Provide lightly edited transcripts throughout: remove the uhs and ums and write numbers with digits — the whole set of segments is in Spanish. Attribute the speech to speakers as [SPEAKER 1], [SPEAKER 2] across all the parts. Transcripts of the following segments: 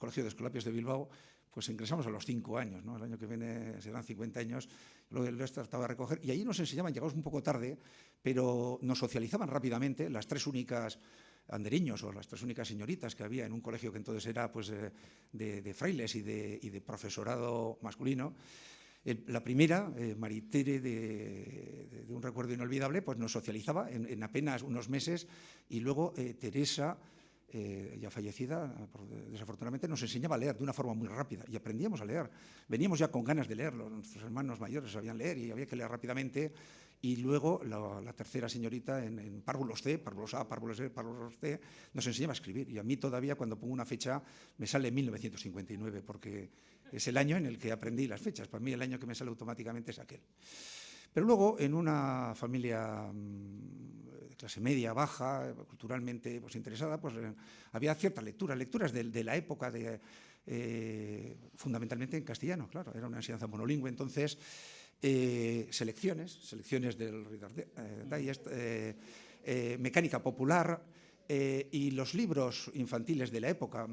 [SPEAKER 1] Colegio de Escolapios de Bilbao, pues ingresamos a los 5 años, ¿no? El año que viene serán 50 años, lo he tratado de recoger, y allí nos enseñaban, llegamos un poco tarde, pero nos socializaban rápidamente las 3 únicas anderiños o las 3 únicas señoritas que había en un colegio que entonces era pues, de frailes y de profesorado masculino. La primera, Maritere, de un recuerdo inolvidable, pues nos socializaba en apenas unos meses, y luego Teresa, ya fallecida, desafortunadamente, nos enseñaba a leer de una forma muy rápida y aprendíamos a leer. Veníamos ya con ganas de leerlo, nuestros hermanos mayores sabían leer y había que leer rápidamente. Y luego la tercera señorita en párvulos C, párvulos A, párvulos B, párvulos C, nos enseñaba a escribir. Y a mí todavía, cuando pongo una fecha, me sale 1959, porque es el año en el que aprendí las fechas. Para mí el año que me sale automáticamente es aquel. Pero luego, en una familia de clase media, baja, culturalmente pues, interesada, pues había ciertas lecturas de la época, fundamentalmente en castellano, claro, era una enseñanza monolingüe, entonces selecciones del Reader's Digest, mecánica popular, y los libros infantiles de la época.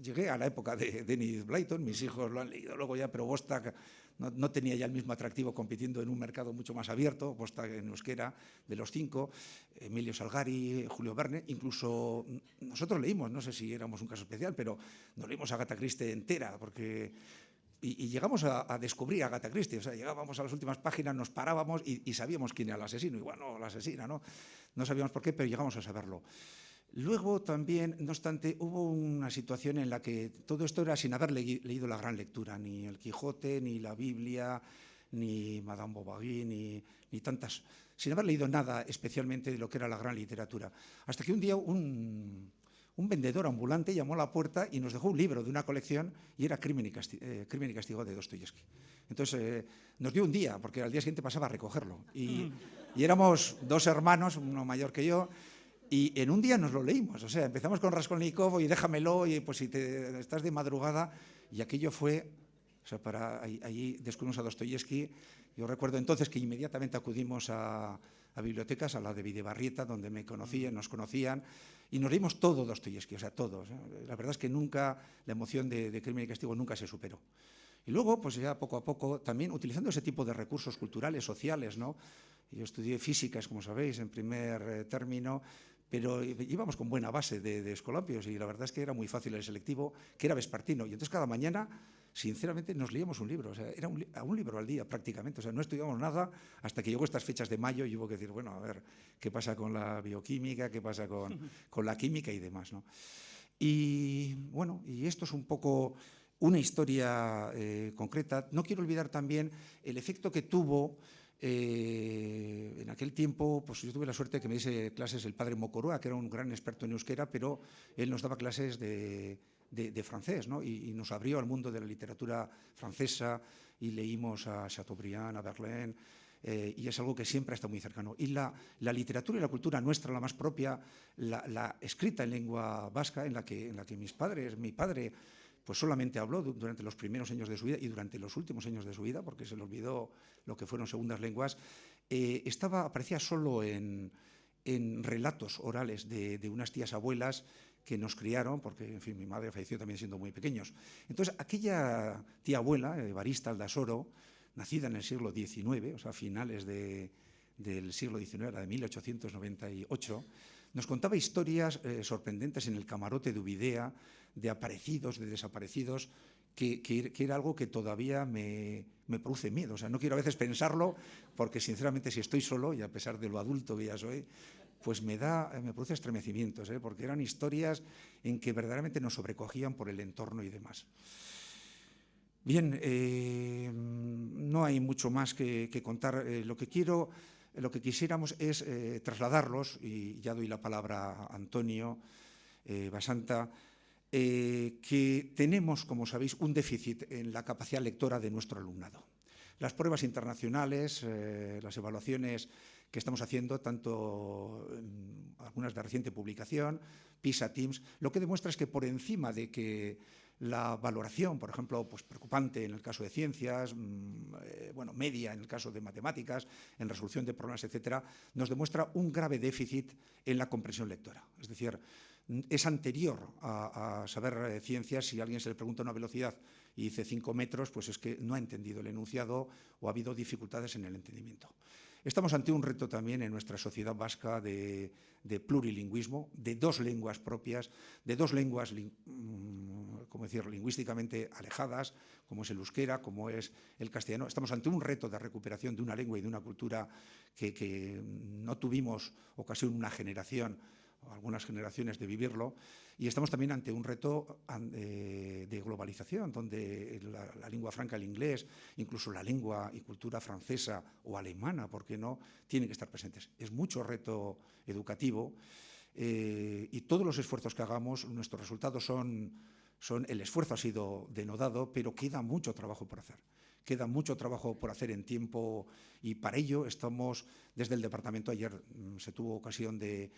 [SPEAKER 1] Llegué a la época de Enid Blyton, mis hijos lo han leído luego ya, pero Bostack no tenía ya el mismo atractivo compitiendo en un mercado mucho más abierto. Bostack en euskera, de los 5, Emilio Salgari, Julio Verne, incluso nosotros leímos, no sé si éramos un caso especial, pero nos leímos a Agatha Christie entera, porque... Y llegamos a descubrir a Agatha Christie, o sea, llegábamos a las últimas páginas, nos parábamos y sabíamos quién era el asesino, igual no la asesina, ¿no? No sabíamos por qué, pero llegamos a saberlo. Luego también, no obstante, hubo una situación en la que todo esto era sin haber leído la gran lectura, ni el Quijote, ni la Biblia, ni Madame Bovary, ni tantas, sin haber leído nada especialmente de lo que era la gran literatura. Hasta que un día un vendedor ambulante llamó a la puerta y nos dejó un libro de una colección, y era Crimen y Castigo de Dostoyevsky. Entonces nos dio un día, porque al día siguiente pasaba a recogerlo. Y éramos 2 hermanos, uno mayor que yo, y en un día nos lo leímos. O sea, empezamos con Raskolnikov y déjamelo, y pues si estás de madrugada, y aquello fue... O sea, allí descubrimos a Dostoyevsky. Yo recuerdo entonces que inmediatamente acudimos a bibliotecas, a la de Videbarrieta, donde nos conocían, y nos leímos todo Dostoyevsky, o sea, todos. La verdad es que nunca, la emoción de Crimen y Castigo nunca se superó. Y luego, pues ya poco a poco, también utilizando ese tipo de recursos culturales, sociales, ¿no? Yo estudié físicas, como sabéis, en primer término, pero íbamos con buena base de Escolapios, y la verdad es que era muy fácil el selectivo, que era vespertino, y entonces cada mañana, sinceramente, nos leíamos un libro, o sea, era un libro al día prácticamente, o sea, no estudiábamos nada hasta que llegó estas fechas de mayo y hubo que decir, bueno, a ver, ¿qué pasa con la bioquímica, qué pasa con la química y demás, ¿no? Y bueno, y esto es un poco una historia concreta. No quiero olvidar también el efecto que tuvo en aquel tiempo. Pues yo tuve la suerte de que me diese clases el padre Mocoroa, que era un gran experto en euskera, pero él nos daba clases de francés, ¿no? Y nos abrió al mundo de la literatura francesa, y leímos a Chateaubriand, a Verlaine, y es algo que siempre ha estado muy cercano. Y la literatura y la cultura nuestra, la más propia, la escrita en lengua vasca, en la que mi padre pues solamente habló durante los primeros años de su vida y durante los últimos años de su vida, porque se le olvidó lo que fueron segundas lenguas, aparecía solo en relatos orales de unas tías abuelas que nos criaron, porque, en fin, mi madre falleció también siendo muy pequeños. Entonces, aquella tía abuela, Evarista Aldasoro, nacida en el siglo XIX, o sea, finales del siglo XIX, la de 1898, nos contaba historias sorprendentes en el camarote de Ubidea, de aparecidos, de desaparecidos, que era algo que todavía me produce miedo. O sea, no quiero a veces pensarlo, porque sinceramente si estoy solo, y a pesar de lo adulto que ya soy, pues me produce estremecimientos, porque eran historias en que verdaderamente nos sobrecogían por el entorno y demás. Bien, no hay mucho más que contar. Lo que quisiéramos es trasladarlos, y ya doy la palabra a Antonio Basanta, que tenemos, como sabéis, un déficit en la capacidad lectora de nuestro alumnado. Las pruebas internacionales, las evaluaciones que estamos haciendo, tanto algunas de reciente publicación, PISA, TIMSS, lo que demuestra es que por encima de que la valoración, por ejemplo, pues preocupante en el caso de ciencias, bueno, media en el caso de matemáticas, en resolución de problemas, etcétera, nos demuestra un grave déficit en la comprensión lectora. Es decir, es anterior a saber ciencias. Si a alguien se le pregunta una velocidad y dice 5 metros, pues es que no ha entendido el enunciado o ha habido dificultades en el entendimiento. Estamos ante un reto también en nuestra sociedad vasca de plurilingüismo, de dos lenguas propias, de dos lenguas lingüísticamente alejadas, como es el euskera, como es el castellano. Estamos ante un reto de recuperación de una lengua y de una cultura que no tuvimos ocasión una generación o algunas generaciones de vivirlo, y estamos también ante un reto de globalización, donde la lengua franca, el inglés, incluso la lengua y cultura francesa o alemana, ¿por qué no?, tienen que estar presentes. Es mucho reto educativo y todos los esfuerzos que hagamos, nuestros resultados son el esfuerzo ha sido denodado, pero queda mucho trabajo por hacer. Queda mucho trabajo por hacer en tiempo y para ello estamos desde el departamento. Ayer se tuvo ocasión de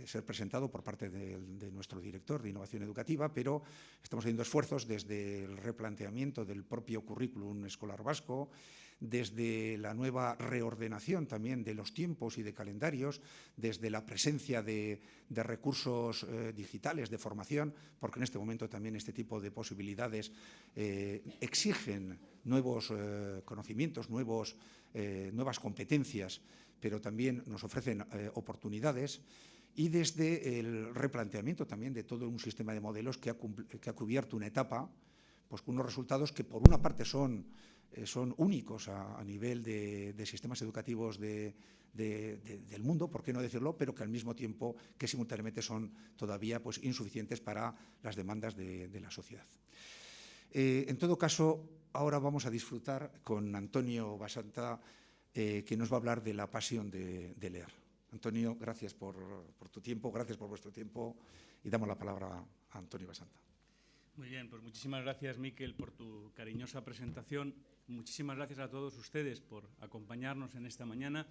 [SPEAKER 1] ser presentado por parte de nuestro director de Innovación Educativa, pero estamos haciendo esfuerzos desde el replanteamiento del propio currículum escolar vasco, desde la nueva reordenación también de los tiempos y de calendarios, desde la presencia de recursos digitales de formación, porque en este momento también este tipo de posibilidades exigen nuevos conocimientos, nuevas competencias, pero también nos ofrecen oportunidades, y desde el replanteamiento también de todo un sistema de modelos que ha cubierto una etapa, pues con unos resultados que por una parte son únicos a nivel de sistemas educativos del mundo, por qué no decirlo, pero que al mismo tiempo que simultáneamente son todavía pues insuficientes para las demandas de la sociedad. En todo caso, ahora vamos a disfrutar con Antonio Basanta, que nos va a hablar de la pasión de leer. Antonio, gracias por tu tiempo, gracias por vuestro tiempo, y damos la palabra a Antonio Basanta.
[SPEAKER 2] Muy bien, pues muchísimas gracias, Miquel, por tu cariñosa presentación. Muchísimas gracias a todos ustedes por acompañarnos en esta mañana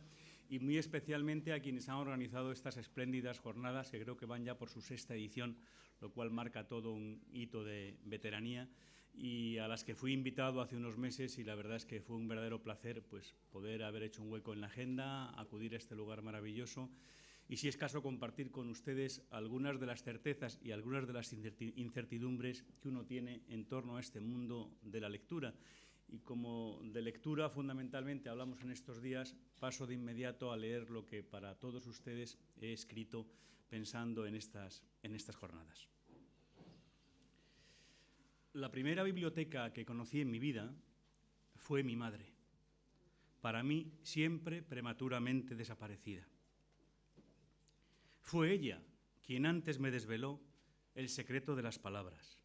[SPEAKER 2] y muy especialmente a quienes han organizado estas espléndidas jornadas, que creo que van ya por su 6ª edición, lo cual marca todo un hito de veteranía, y a las que fui invitado hace unos meses, y la verdad es que fue un verdadero placer pues, poder haber hecho un hueco en la agenda, acudir a este lugar maravilloso y, si es caso, compartir con ustedes algunas de las certezas y algunas de las incertidumbres que uno tiene en torno a este mundo de la lectura. Y como de lectura fundamentalmente hablamos en estos días, paso de inmediato a leer lo que para todos ustedes he escrito pensando en estas jornadas. La primera biblioteca que conocí en mi vida fue mi madre, para mí siempre prematuramente desaparecida. Fue ella quien antes me desveló el secreto de las palabras,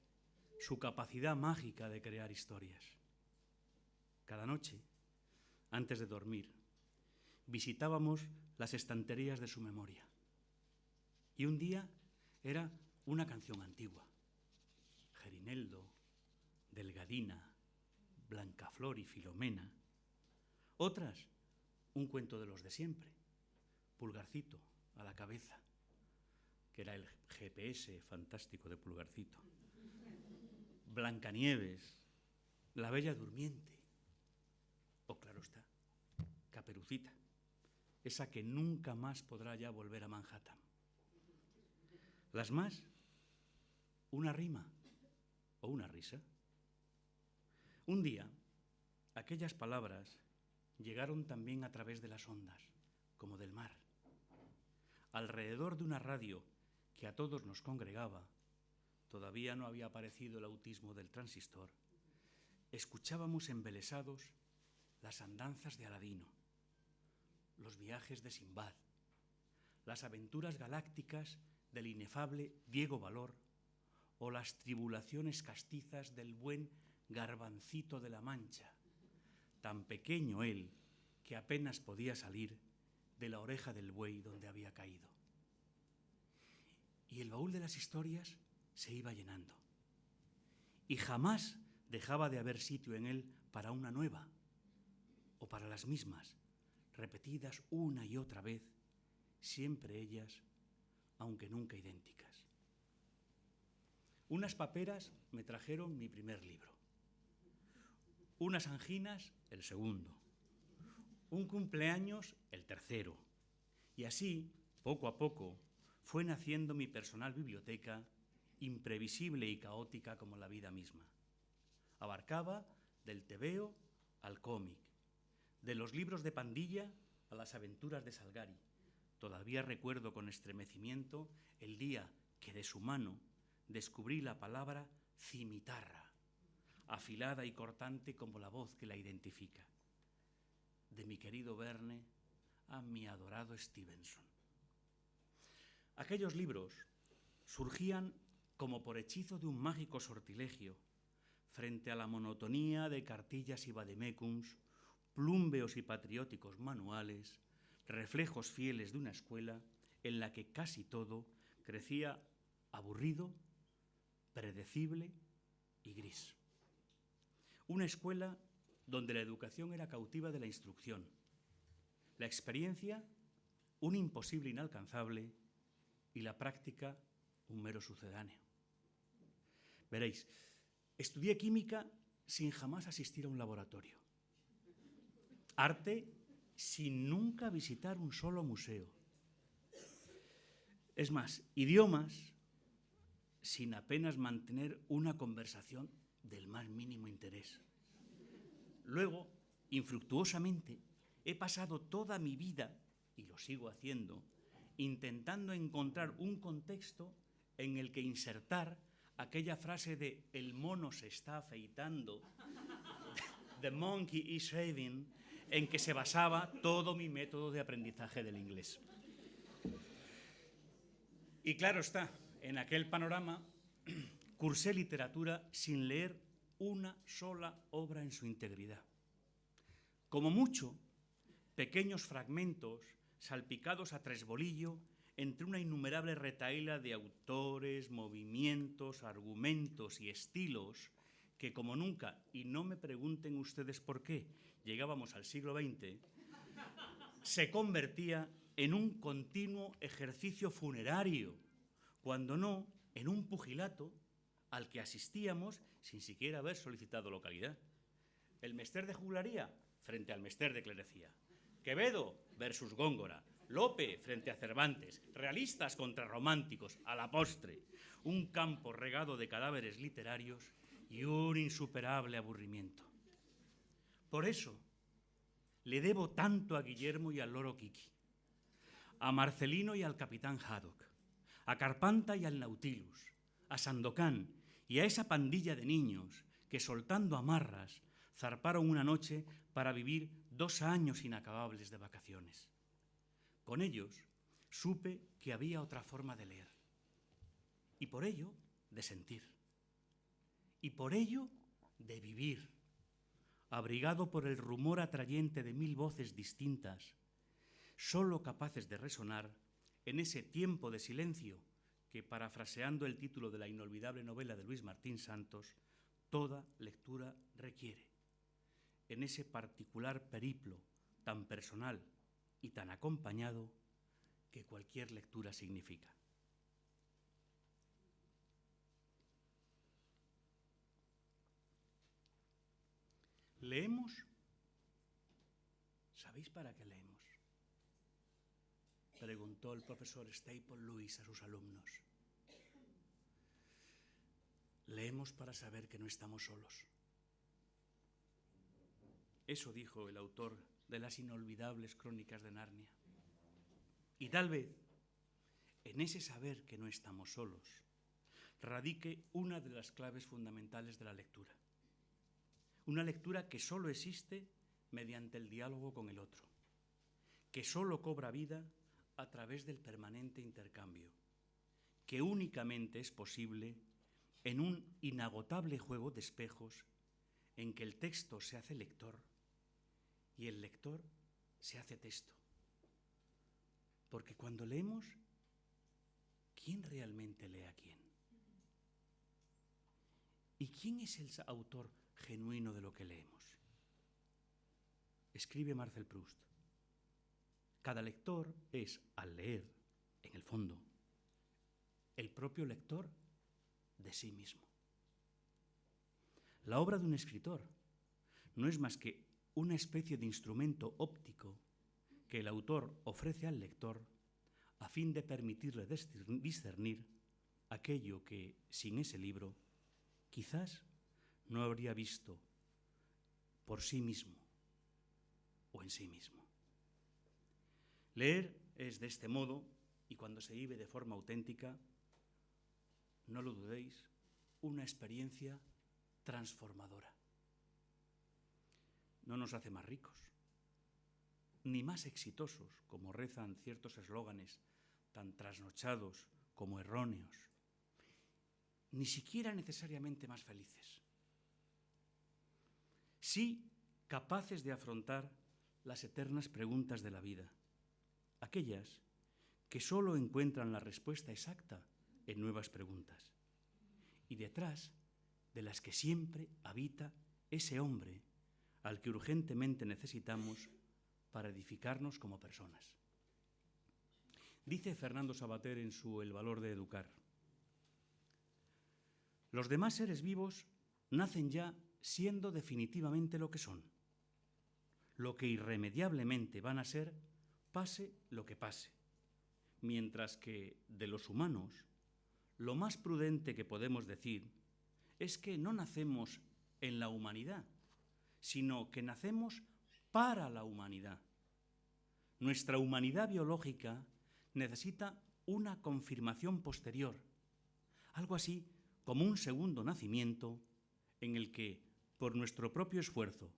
[SPEAKER 2] su capacidad mágica de crear historias. Cada noche, antes de dormir, visitábamos las estanterías de su memoria. Y un día era una canción antigua, Gerineldo, Delgadina, Blancaflor y Filomena. Otras, un cuento de los de siempre, Pulgarcito a la cabeza, que era el GPS fantástico de Pulgarcito. Blancanieves, La Bella Durmiente, o claro está, Caperucita, esa que nunca más podrá ya volver a Manhattan. Las más, una rima o una risa. Un día, aquellas palabras llegaron también a través de las ondas, como del mar. Alrededor de una radio que a todos nos congregaba, todavía no había aparecido el autismo del transistor, escuchábamos embelesados las andanzas de Aladino, los viajes de Simbad, las aventuras galácticas del inefable Diego Valor o las tribulaciones castizas del buen Garbancito de la Mancha, tan pequeño él que apenas podía salir de la oreja del buey donde había caído. Y el baúl de las historias se iba llenando, y jamás dejaba de haber sitio en él para una nueva, o para las mismas, repetidas una y otra vez, siempre ellas, aunque nunca idénticas. Unas paperas me trajeron mi primer libro, unas anginas el segundo, un cumpleaños el tercero, y así, poco a poco, fue naciendo mi personal biblioteca, imprevisible y caótica como la vida misma. Abarcaba del tebeo al cómic, de los libros de pandilla a las aventuras de Salgari. Todavía recuerdo con estremecimiento el día que de su mano descubrí la palabra cimitarra, afilada y cortante como la voz que la identifica. De mi querido Verne a mi adorado Stevenson. Aquellos libros surgían como por hechizo de un mágico sortilegio frente a la monotonía de cartillas y vademecums, plúmbeos y patrióticos manuales, reflejos fieles de una escuela en la que casi todo crecía aburrido, predecible y gris. Una escuela donde la educación era cautiva de la instrucción, la experiencia un imposible inalcanzable y la práctica un mero sucedáneo. Veréis, estudié química sin jamás asistir a un laboratorio. Arte sin nunca visitar un solo museo. Es más, idiomas sin apenas mantener una conversación del más mínimo interés. Luego, infructuosamente, he pasado toda mi vida, y lo sigo haciendo, intentando encontrar un contexto en el que insertar aquella frase de "el mono se está afeitando", "the monkey is shaving", en que se basaba todo mi método de aprendizaje del inglés. Y claro está, en aquel panorama cursé literatura sin leer una sola obra en su integridad. Como mucho, pequeños fragmentos salpicados a tresbolillo entre una innumerable retahíla de autores, movimientos, argumentos y estilos que como nunca, y no me pregunten ustedes por qué, llegábamos al siglo XX, se convertía en un continuo ejercicio funerario, cuando no en un pugilato al que asistíamos sin siquiera haber solicitado localidad. El mester de juglaría frente al mester de clerecía. Quevedo versus Góngora. Lope frente a Cervantes. Realistas contra románticos. A la postre, un campo regado de cadáveres literarios y un insuperable aburrimiento. Por eso le debo tanto a Guillermo y al loro Kiki, a Marcelino y al capitán Haddock, a Carpanta y al Nautilus, a Sandokan y a esa pandilla de niños que, soltando amarras, zarparon una noche para vivir 2 años inacabables de vacaciones. Con ellos supe que había otra forma de leer, y por ello de sentir, y por ello de vivir, abrigado por el rumor atrayente de 1000 voces distintas, solo capaces de resonar en ese tiempo de silencio que, parafraseando el título de la inolvidable novela de Luis Martín Santos, toda lectura requiere, en ese particular periplo tan personal y tan acompañado que cualquier lectura significa. ¿Leemos? ¿Sabéis para qué leemos? Preguntó el profesor Staple Lewis a sus alumnos. Leemos para saber que no estamos solos. Eso dijo el autor de las inolvidables Crónicas de Narnia. Y tal vez en ese saber que no estamos solos radique una de las claves fundamentales de la lectura. Una lectura que solo existe mediante el diálogo con el otro, que solo cobra vida a través del permanente intercambio, que únicamente es posible en un inagotable juego de espejos en que el texto se hace lector y el lector se hace texto. Porque cuando leemos, ¿quién realmente lee a quién? ¿Y quién es el autor genuino de lo que leemos? Escribe Marcel Proust. Cada lector es, al leer, en el fondo, el propio lector de sí mismo. La obra de un escritor no es más que una especie de instrumento óptico que el autor ofrece al lector a fin de permitirle discernir aquello que, sin ese libro, quizás no habría visto por sí mismo o en sí mismo. Leer es de este modo, y cuando se vive de forma auténtica, no lo dudéis, una experiencia transformadora. No nos hace más ricos, ni más exitosos, como rezan ciertos eslóganes tan trasnochados como erróneos, ni siquiera necesariamente más felices. Sí capaces de afrontar las eternas preguntas de la vida, aquellas que solo encuentran la respuesta exacta en nuevas preguntas, y detrás de las que siempre habita ese hombre al que urgentemente necesitamos para edificarnos como personas. Dice Fernando Savater en su El valor de educar: los demás seres vivos nacen ya siendo definitivamente lo que son, lo que irremediablemente van a ser, pase lo que pase, mientras que de los humanos, lo más prudente que podemos decir es que no nacemos en la humanidad, sino que nacemos para la humanidad. Nuestra humanidad biológica necesita una confirmación posterior, algo así como un segundo nacimiento en el que, por nuestro propio esfuerzo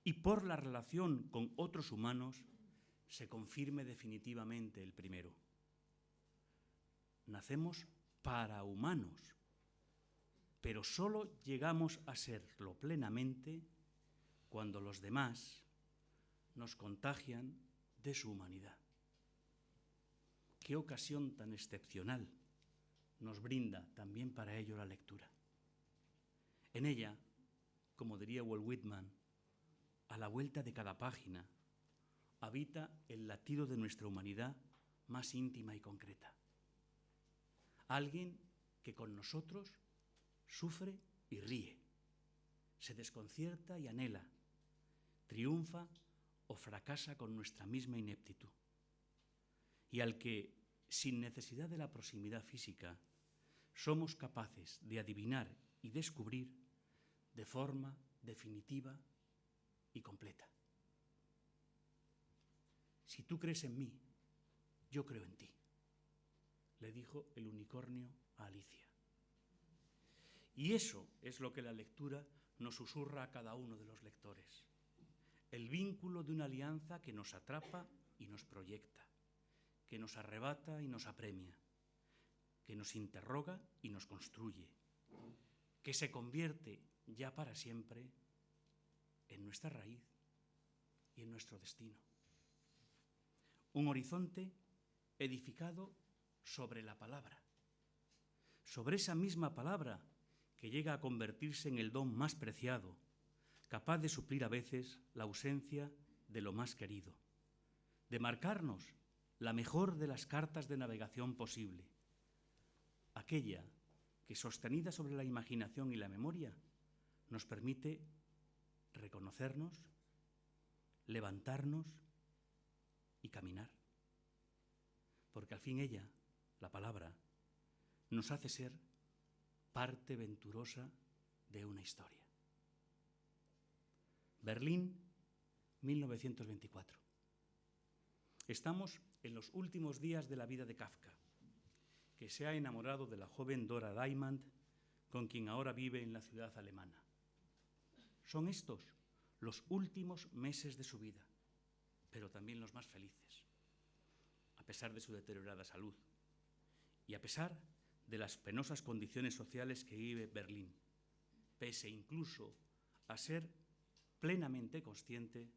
[SPEAKER 2] y por la relación con otros humanos, se confirme definitivamente el primero. Nacemos para humanos, pero solo llegamos a serlo plenamente cuando los demás nos contagian de su humanidad. Qué ocasión tan excepcional nos brinda también para ello la lectura. En ella, como diría Walt Whitman, a la vuelta de cada página habita el latido de nuestra humanidad más íntima y concreta. Alguien que con nosotros sufre y ríe, se desconcierta y anhela, triunfa o fracasa con nuestra misma ineptitud, y al que, sin necesidad de la proximidad física, somos capaces de adivinar y descubrir de forma definitiva y completa. Si tú crees en mí, yo creo en ti, le dijo el unicornio a Alicia. Y eso es lo que la lectura nos susurra a cada uno de los lectores. El vínculo de una alianza que nos atrapa y nos proyecta, que nos arrebata y nos apremia, que nos interroga y nos construye, que se convierte ya para siempre en nuestra raíz y en nuestro destino. Un horizonte edificado sobre la palabra, sobre esa misma palabra que llega a convertirse en el don más preciado, capaz de suplir a veces la ausencia de lo más querido, de marcarnos la mejor de las cartas de navegación posible, aquella que, sostenida sobre la imaginación y la memoria, nos permite reconocernos, levantarnos y caminar. Porque al fin ella, la palabra, nos hace ser parte venturosa de una historia. Berlín, 1924. Estamos en los últimos días de la vida de Kafka, que se ha enamorado de la joven Dora Diamond, con quien ahora vive en la ciudad alemana. Son estos los últimos meses de su vida, pero también los más felices, a pesar de su deteriorada salud y a pesar de las penosas condiciones sociales que vive Berlín, pese incluso a ser plenamente consciente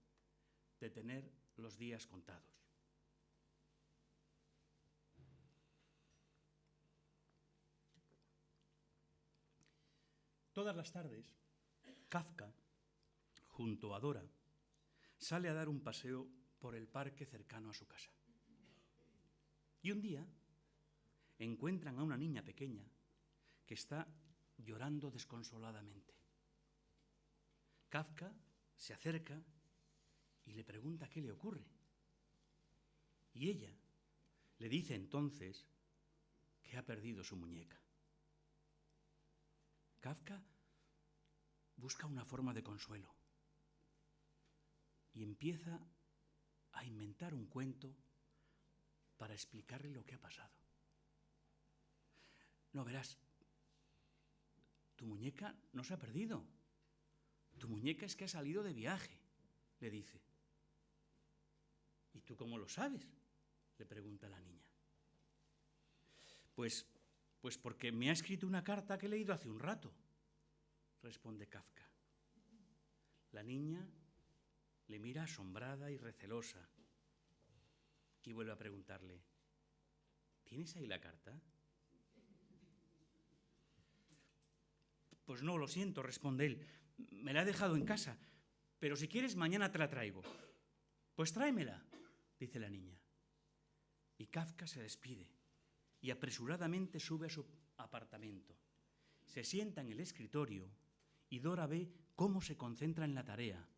[SPEAKER 2] de tener los días contados. Todas las tardes, Kafka, junto a Dora, sale a dar un paseo por el parque cercano a su casa. Y un día encuentran a una niña pequeña que está llorando desconsoladamente. Kafka se acerca y le pregunta qué le ocurre. Y ella Le dice entonces que ha perdido su muñeca. Kafka busca una forma de consuelo y empieza a inventar un cuento para explicarle lo que ha pasado. No, verás, tu muñeca no se ha perdido. Tu muñeca es que ha salido de viaje, le dice. ¿Y tú cómo lo sabes?, le pregunta la niña. Pues porque me ha escrito una carta que he leído hace un rato, responde Kafka. La niña le mira asombrada y recelosa y vuelve a preguntarle: ¿tienes ahí la carta? Pues no, lo siento, responde él. Me la he dejado en casa, pero si quieres mañana te la traigo. Pues tráemela, dice la niña. Y Kafka se despide y apresuradamente sube a su apartamento. Se sienta en el escritorio y Dora ve cómo se concentra en la tarea,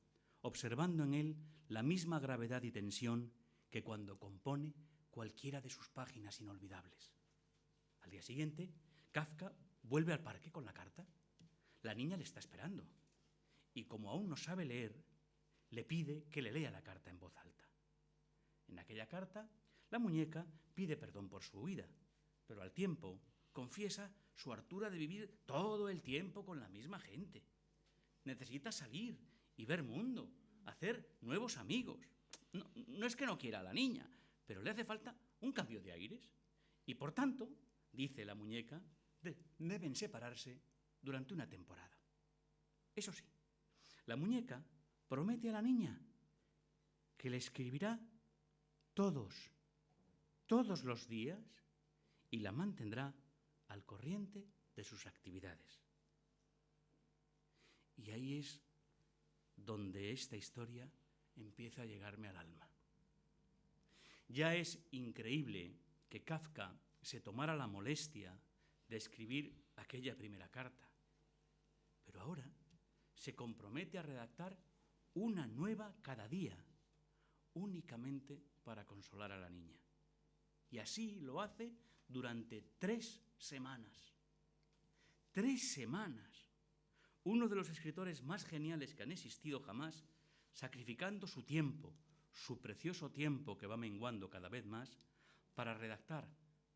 [SPEAKER 2] observando en él la misma gravedad y tensión que cuando compone cualquiera de sus páginas inolvidables. Al día siguiente, Kafka vuelve al parque con la carta. La niña le está esperando y, como aún no sabe leer, le pide que le lea la carta en voz alta. En aquella carta, la muñeca pide perdón por su huida, pero al tiempo confiesa su hartura de vivir todo el tiempo con la misma gente. Necesita salir y ver mundo, hacer nuevos amigos. No es que no quiera a la niña, pero le hace falta un cambio de aires. Y por tanto, dice la muñeca, deben separarse durante una temporada. Eso sí, la muñeca promete a la niña que le escribirá todos los días y la mantendrá al corriente de sus actividades. Y ahí es donde esta historia empieza a llegarme al alma. Ya es increíble que Kafka se tomara la molestia de escribir aquella primera carta, pero ahora se compromete a redactar una nueva cada día, únicamente para consolar a la niña. Y así lo hace durante 3 semanas. 3 semanas. Uno de los escritores más geniales que han existido jamás, sacrificando su tiempo, su precioso tiempo que va menguando cada vez más, para redactar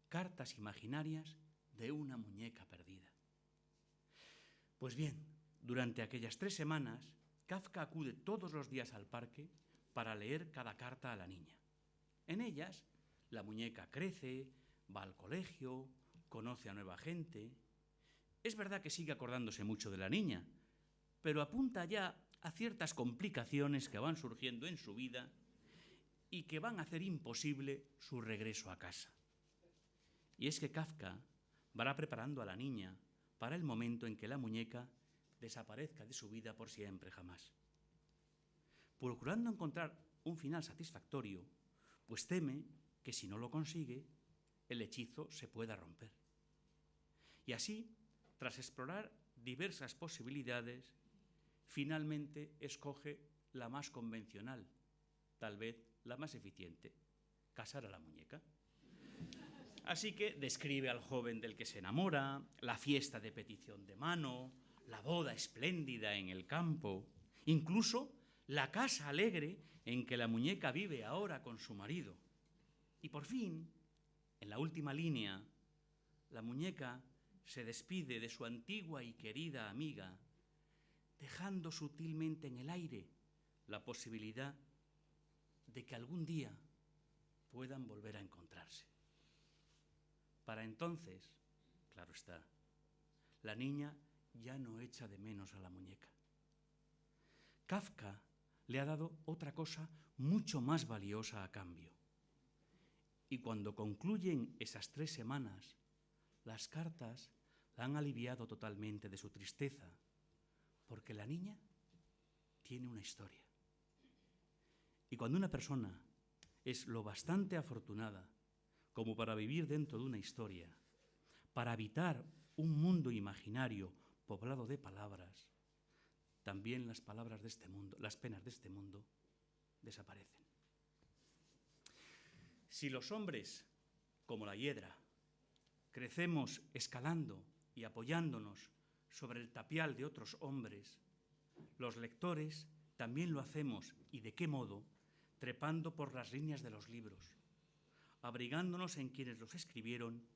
[SPEAKER 2] cartas imaginarias de una muñeca perdida. Pues bien, durante aquellas 3 semanas, Kafka acude todos los días al parque para leer cada carta a la niña. En ellas, la muñeca crece, va al colegio, conoce a nueva gente. Es verdad que sigue acordándose mucho de la niña, pero apunta ya a ciertas complicaciones que van surgiendo en su vida y que van a hacer imposible su regreso a casa. Y es que Kafka va preparando a la niña para el momento en que la muñeca desaparezca de su vida por siempre jamás. Procurando encontrar un final satisfactorio, pues teme que si no lo consigue, el hechizo se pueda romper. Y así, tras explorar diversas posibilidades, finalmente escoge la más convencional, tal vez la más eficiente: casar a la muñeca. Así que describe al joven del que se enamora, la fiesta de petición de mano, la boda espléndida en el campo, incluso la casa alegre en que la muñeca vive ahora con su marido. Y por fin, en la última línea, la muñeca se despide de su antigua y querida amiga, dejando sutilmente en el aire la posibilidad de que algún día puedan volver a encontrarse. Para entonces, claro está, la niña ya no echa de menos a la muñeca. Kafka le ha dado otra cosa mucho más valiosa a cambio. Y cuando concluyen esas 3 semanas, las cartas la han aliviado totalmente de su tristeza, porque la niña tiene una historia. Y cuando una persona es lo bastante afortunada como para vivir dentro de una historia, para habitar un mundo imaginario poblado de palabras, también las palabras de este mundo, las penas de este mundo, desaparecen. Si los hombres como la hiedra, crecemos escalando y apoyándonos sobre el tapial de otros hombres, los lectores también lo hacemos, ¿y de qué modo? Trepando por las líneas de los libros, abrigándonos en quienes los escribieron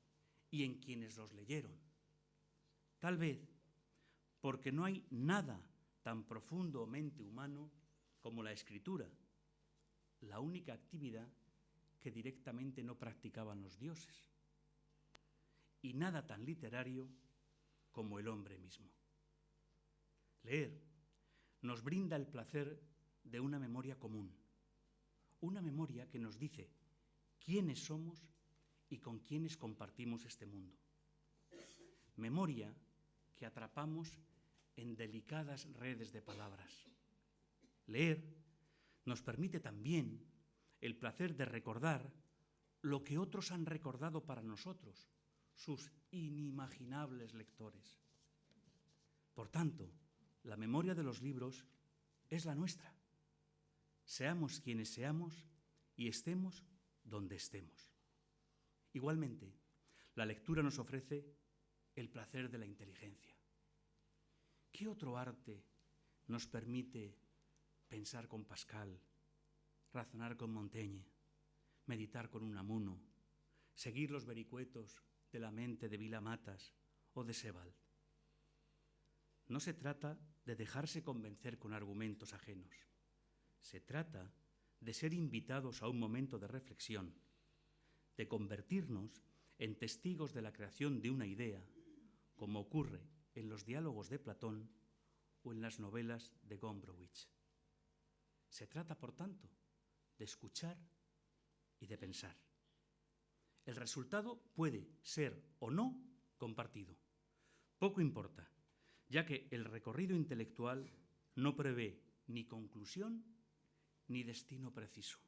[SPEAKER 2] y en quienes los leyeron. Tal vez porque no hay nada tan profundo o mente humano como la escritura, la única actividad que directamente no practicaban los dioses, y nada tan literario como el hombre mismo. Leer nos brinda el placer de una memoria común, una memoria que nos dice quiénes somos y con quiénes compartimos este mundo. Memoria que atrapamos en delicadas redes de palabras. Leer nos permite también el placer de recordar lo que otros han recordado para nosotros, sus inimaginables lectores. Por tanto, la memoria de los libros es la nuestra. Seamos quienes seamos y estemos donde estemos. Igualmente, la lectura nos ofrece el placer de la inteligencia. ¿Qué otro arte nos permite pensar con Pascal, razonar con Montaigne, meditar con Unamuno, seguir los vericuetos de la mente de Vila Matas o de Sebald? No se trata de dejarse convencer con argumentos ajenos. Se trata de ser invitados a un momento de reflexión, de convertirnos en testigos de la creación de una idea, como ocurre en los diálogos de Platón o en las novelas de Gombrowicz. Se trata, por tanto, de escuchar y de pensar. El resultado puede ser o no compartido. Poco importa, ya que el recorrido intelectual no prevé ni conclusión ni destino preciso.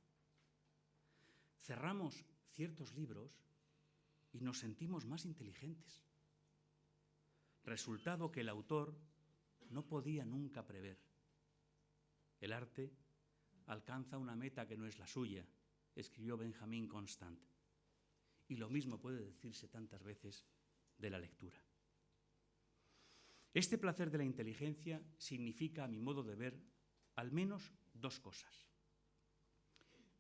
[SPEAKER 2] Cerramos ciertos libros y nos sentimos más inteligentes. Resultado que el autor no podía nunca prever. El arte alcanza una meta que no es la suya, escribió Benjamin Constant. Y lo mismo puede decirse tantas veces de la lectura. Este placer de la inteligencia significa, a mi modo de ver, al menos dos cosas.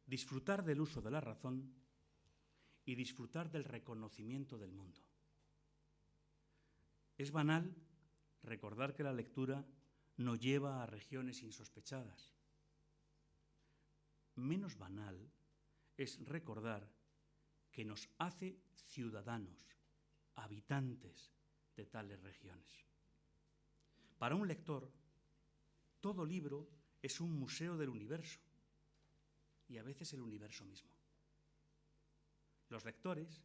[SPEAKER 2] Disfrutar del uso de la razón y disfrutar del reconocimiento del mundo. Es banal recordar que la lectura nos lleva a regiones insospechadas. Menos banal es recordar que nos hace ciudadanos, habitantes de tales regiones. Para un lector, todo libro es un museo del universo y a veces el universo mismo. Los lectores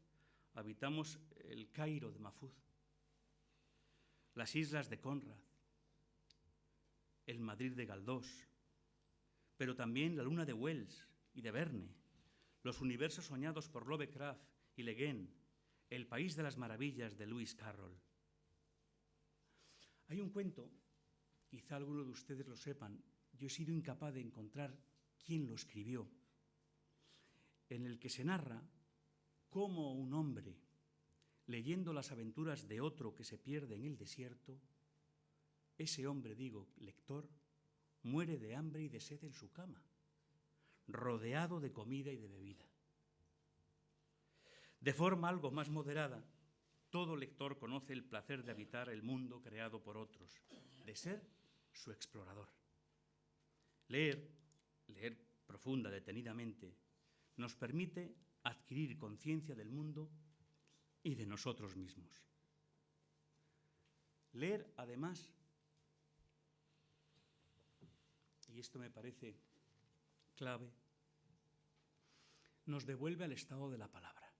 [SPEAKER 2] habitamos el Cairo de Mahfouz, las islas de Conrad, el Madrid de Galdós, pero también la luna de Wells y de Verne, los universos soñados por Lovecraft y Le Guin, el país de las maravillas de Lewis Carroll. Hay un cuento, quizá alguno de ustedes lo sepan, yo he sido incapaz de encontrar quién lo escribió, en el que se narra cómo un hombre, leyendo las aventuras de otro que se pierde en el desierto, ese hombre, digo, lector, muere de hambre y de sed en su cama, rodeado de comida y de bebida. De forma algo más moderada, todo lector conoce el placer de habitar el mundo creado por otros, de ser su explorador. Leer profunda, detenidamente, nos permite adquirir conciencia del mundo y de nosotros mismos. Leer, además, y esto me parece clave, nos devuelve al estado de la palabra.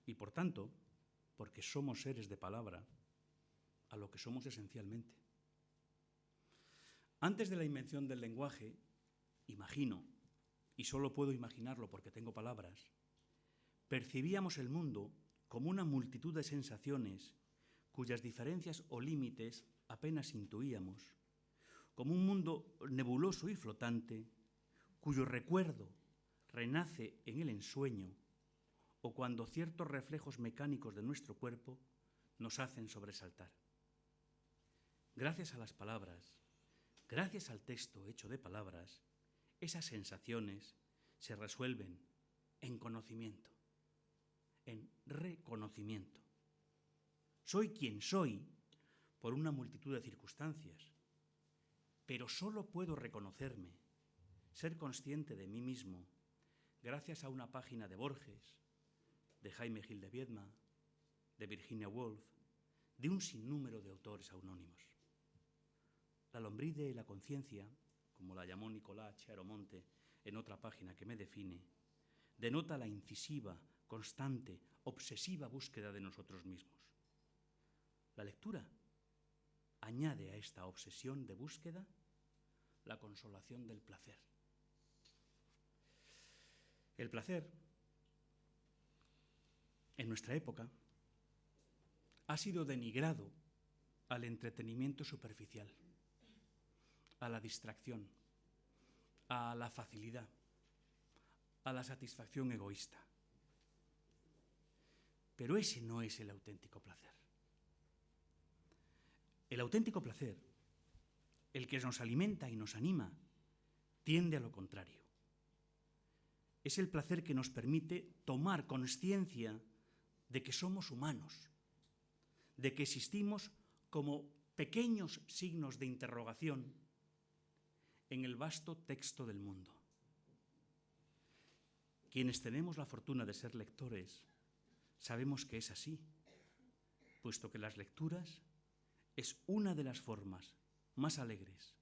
[SPEAKER 2] Y por tanto, porque somos seres de palabra, a lo que somos esencialmente. Antes de la invención del lenguaje, imagino, y solo puedo imaginarlo porque tengo palabras, percibíamos el mundo como una multitud de sensaciones cuyas diferencias o límites apenas intuíamos, como un mundo nebuloso y flotante, cuyo recuerdo renace en el ensueño o cuando ciertos reflejos mecánicos de nuestro cuerpo nos hacen sobresaltar. Gracias a las palabras, gracias al texto hecho de palabras, esas sensaciones se resuelven en conocimiento, en reconocimiento. Soy quien soy por una multitud de circunstancias, pero solo puedo reconocerme, ser consciente de mí mismo, gracias a una página de Borges, de Jaime Gil de Biedma, de Virginia Woolf, de un sinnúmero de autores anónimos. La lombriz de la conciencia, como la llamó Nicolás Chiaromonte en otra página que me define, denota la incisiva, constante, obsesiva búsqueda de nosotros mismos. La lectura añade a esta obsesión de búsqueda la consolación del placer. El placer, en nuestra época, ha sido denigrado al entretenimiento superficial, a la distracción, a la facilidad, a la satisfacción egoísta. Pero ese no es el auténtico placer. El auténtico placer, el que nos alimenta y nos anima, tiende a lo contrario. Es el placer que nos permite tomar conciencia de que somos humanos, de que existimos como pequeños signos de interrogación en el vasto texto del mundo. Quienes tenemos la fortuna de ser lectores sabemos que es así, puesto que las lecturas es una de las formas más alegres,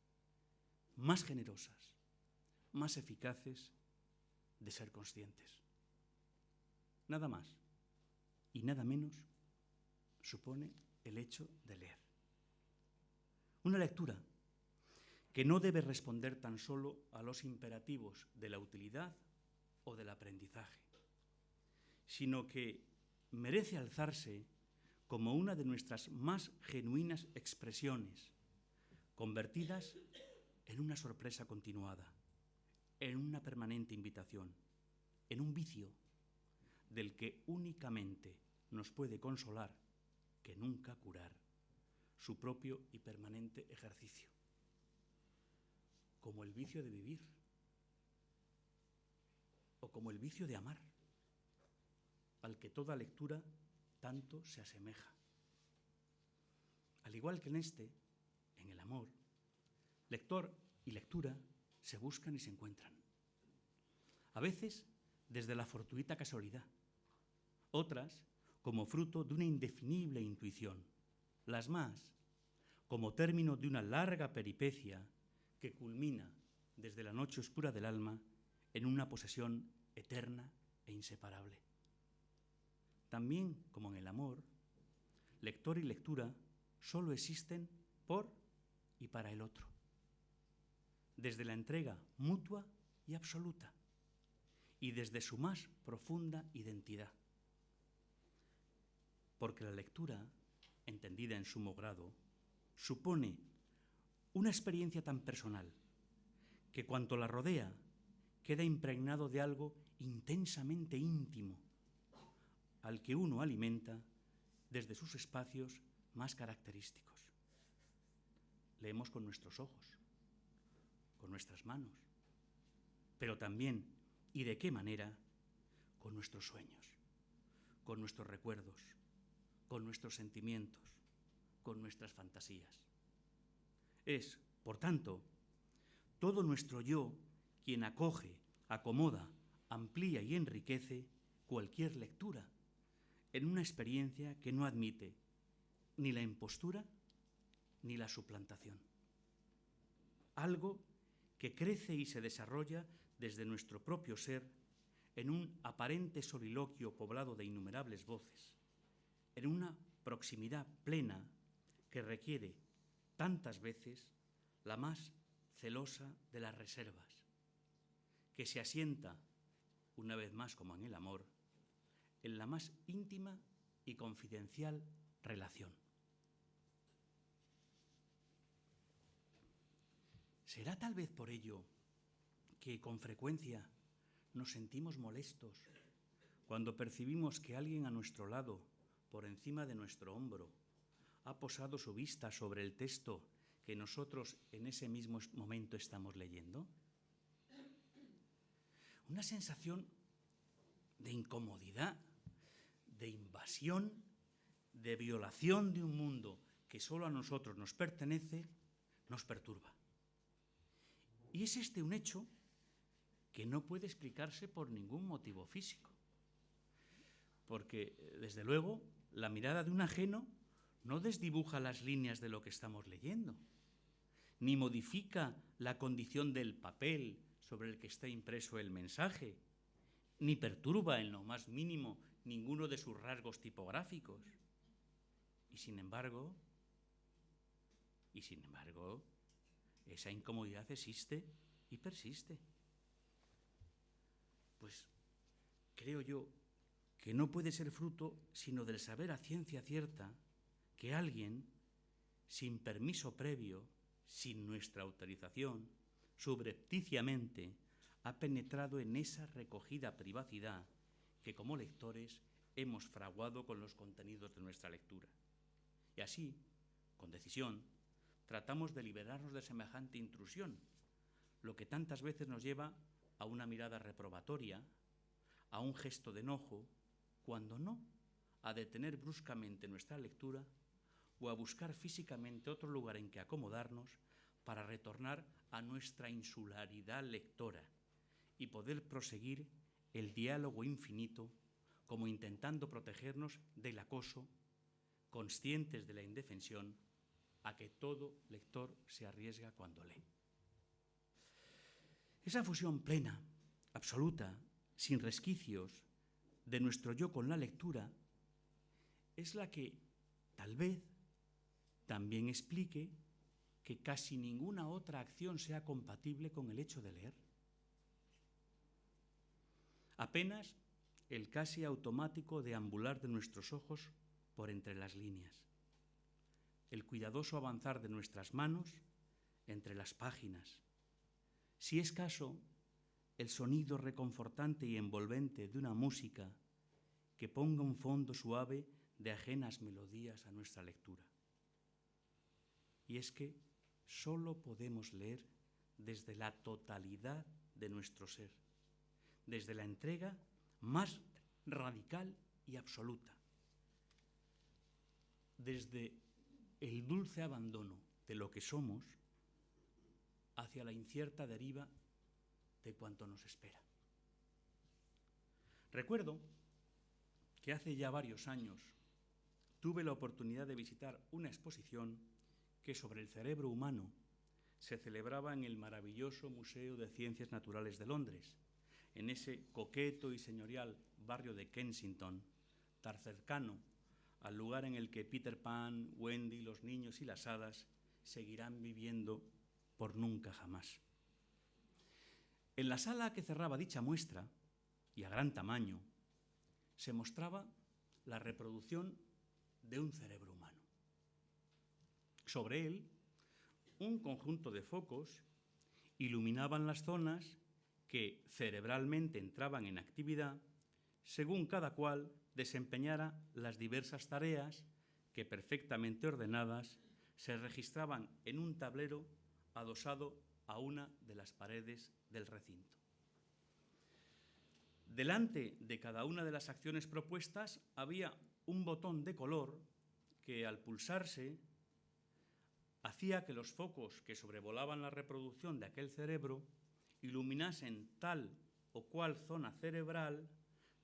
[SPEAKER 2] más generosas, más eficaces de ser conscientes. Nada más y nada menos supone el hecho de leer. Una lectura que no debe responder tan solo a los imperativos de la utilidad o del aprendizaje, sino que merece alzarse como una de nuestras más genuinas expresiones, convertidas en una sorpresa continuada, en una permanente invitación, en un vicio del que únicamente nos puede consolar, que nunca curar, su propio y permanente ejercicio, como el vicio de vivir o como el vicio de amar, al que toda lectura tanto se asemeja. Al igual que en el amor, lector y lectura se buscan y se encuentran. A veces desde la fortuita casualidad, otras como fruto de una indefinible intuición, las más como término de una larga peripecia que culmina desde la noche oscura del alma en una posesión eterna e inseparable. También, como en el amor, lector y lectura solo existen por y para el otro, desde la entrega mutua y absoluta, y desde su más profunda identidad. Porque la lectura, entendida en sumo grado, supone una experiencia tan personal que cuanto la rodea queda impregnado de algo intensamente íntimo, al que uno alimenta desde sus espacios más característicos. Leemos con nuestros ojos, con nuestras manos, pero también, y de qué manera, con nuestros sueños, con nuestros recuerdos, con nuestros sentimientos, con nuestras fantasías. Es, por tanto, todo nuestro yo quien acoge, acomoda, amplía y enriquece cualquier lectura en una experiencia que no admite ni la impostura ni la suplantación. Algo que crece y se desarrolla desde nuestro propio ser en un aparente soliloquio poblado de innumerables voces, en una proximidad plena que requiere tantas veces la más celosa de las reservas, que se asienta, una vez más como en el amor, en la más íntima y confidencial relación. ¿Será tal vez por ello que con frecuencia nos sentimos molestos cuando percibimos que alguien a nuestro lado, por encima de nuestro hombro, ha posado su vista sobre el texto que nosotros en ese mismo momento estamos leyendo? Una sensación de incomodidad, de invasión, de violación de un mundo que solo a nosotros nos pertenece, nos perturba. Y es este un hecho que no puede explicarse por ningún motivo físico. Porque, desde luego, la mirada de un ajeno no desdibuja las líneas de lo que estamos leyendo, ni modifica la condición del papel sobre el que está impreso el mensaje, ni perturba en lo más mínimo ninguno de sus rasgos tipográficos. Y sin embargo, esa incomodidad existe y persiste. Pues creo yo que no puede ser fruto sino del saber a ciencia cierta que alguien, sin permiso previo, sin nuestra autorización, subrepticiamente, ha penetrado en esa recogida privacidad que como lectores hemos fraguado con los contenidos de nuestra lectura. Y así, con decisión, tratamos de liberarnos de semejante intrusión, lo que tantas veces nos lleva a una mirada reprobatoria, a un gesto de enojo, cuando no, a detener bruscamente nuestra lectura o a buscar físicamente otro lugar en que acomodarnos para retornar a nuestra insularidad lectora y poder proseguir el diálogo infinito como intentando protegernos del acoso, conscientes de la indefensión a que todo lector se arriesga cuando lee. Esa fusión plena, absoluta, sin resquicios, de nuestro yo con la lectura, es la que, tal vez, también explique que casi ninguna otra acción sea compatible con el hecho de leer. Apenas el casi automático deambular de nuestros ojos por entre las líneas, el cuidadoso avanzar de nuestras manos entre las páginas, si es caso, el sonido reconfortante y envolvente de una música que ponga un fondo suave de ajenas melodías a nuestra lectura. Y es que solo podemos leer desde la totalidad de nuestro ser, desde la entrega más radical y absoluta, desde el dulce abandono de lo que somos hacia la incierta deriva de cuanto nos espera. Recuerdo que hace ya varios años tuve la oportunidad de visitar una exposición que sobre el cerebro humano se celebraba en el maravilloso Museo de Ciencias Naturales de Londres, en ese coqueto y señorial barrio de Kensington, tan cercano al lugar en el que Peter Pan, Wendy, los niños y las hadas seguirán viviendo por nunca jamás. En la sala que cerraba dicha muestra, y a gran tamaño, se mostraba la reproducción de un cerebro humano. Sobre él, un conjunto de focos iluminaban las zonas que cerebralmente entraban en actividad según cada cual desempeñara las diversas tareas que, perfectamente ordenadas, se registraban en un tablero adosado a una de las paredes del recinto. Delante de cada una de las acciones propuestas había un botón de color que, al pulsarse, hacía que los focos que sobrevolaban la reproducción de aquel cerebro iluminasen tal o cual zona cerebral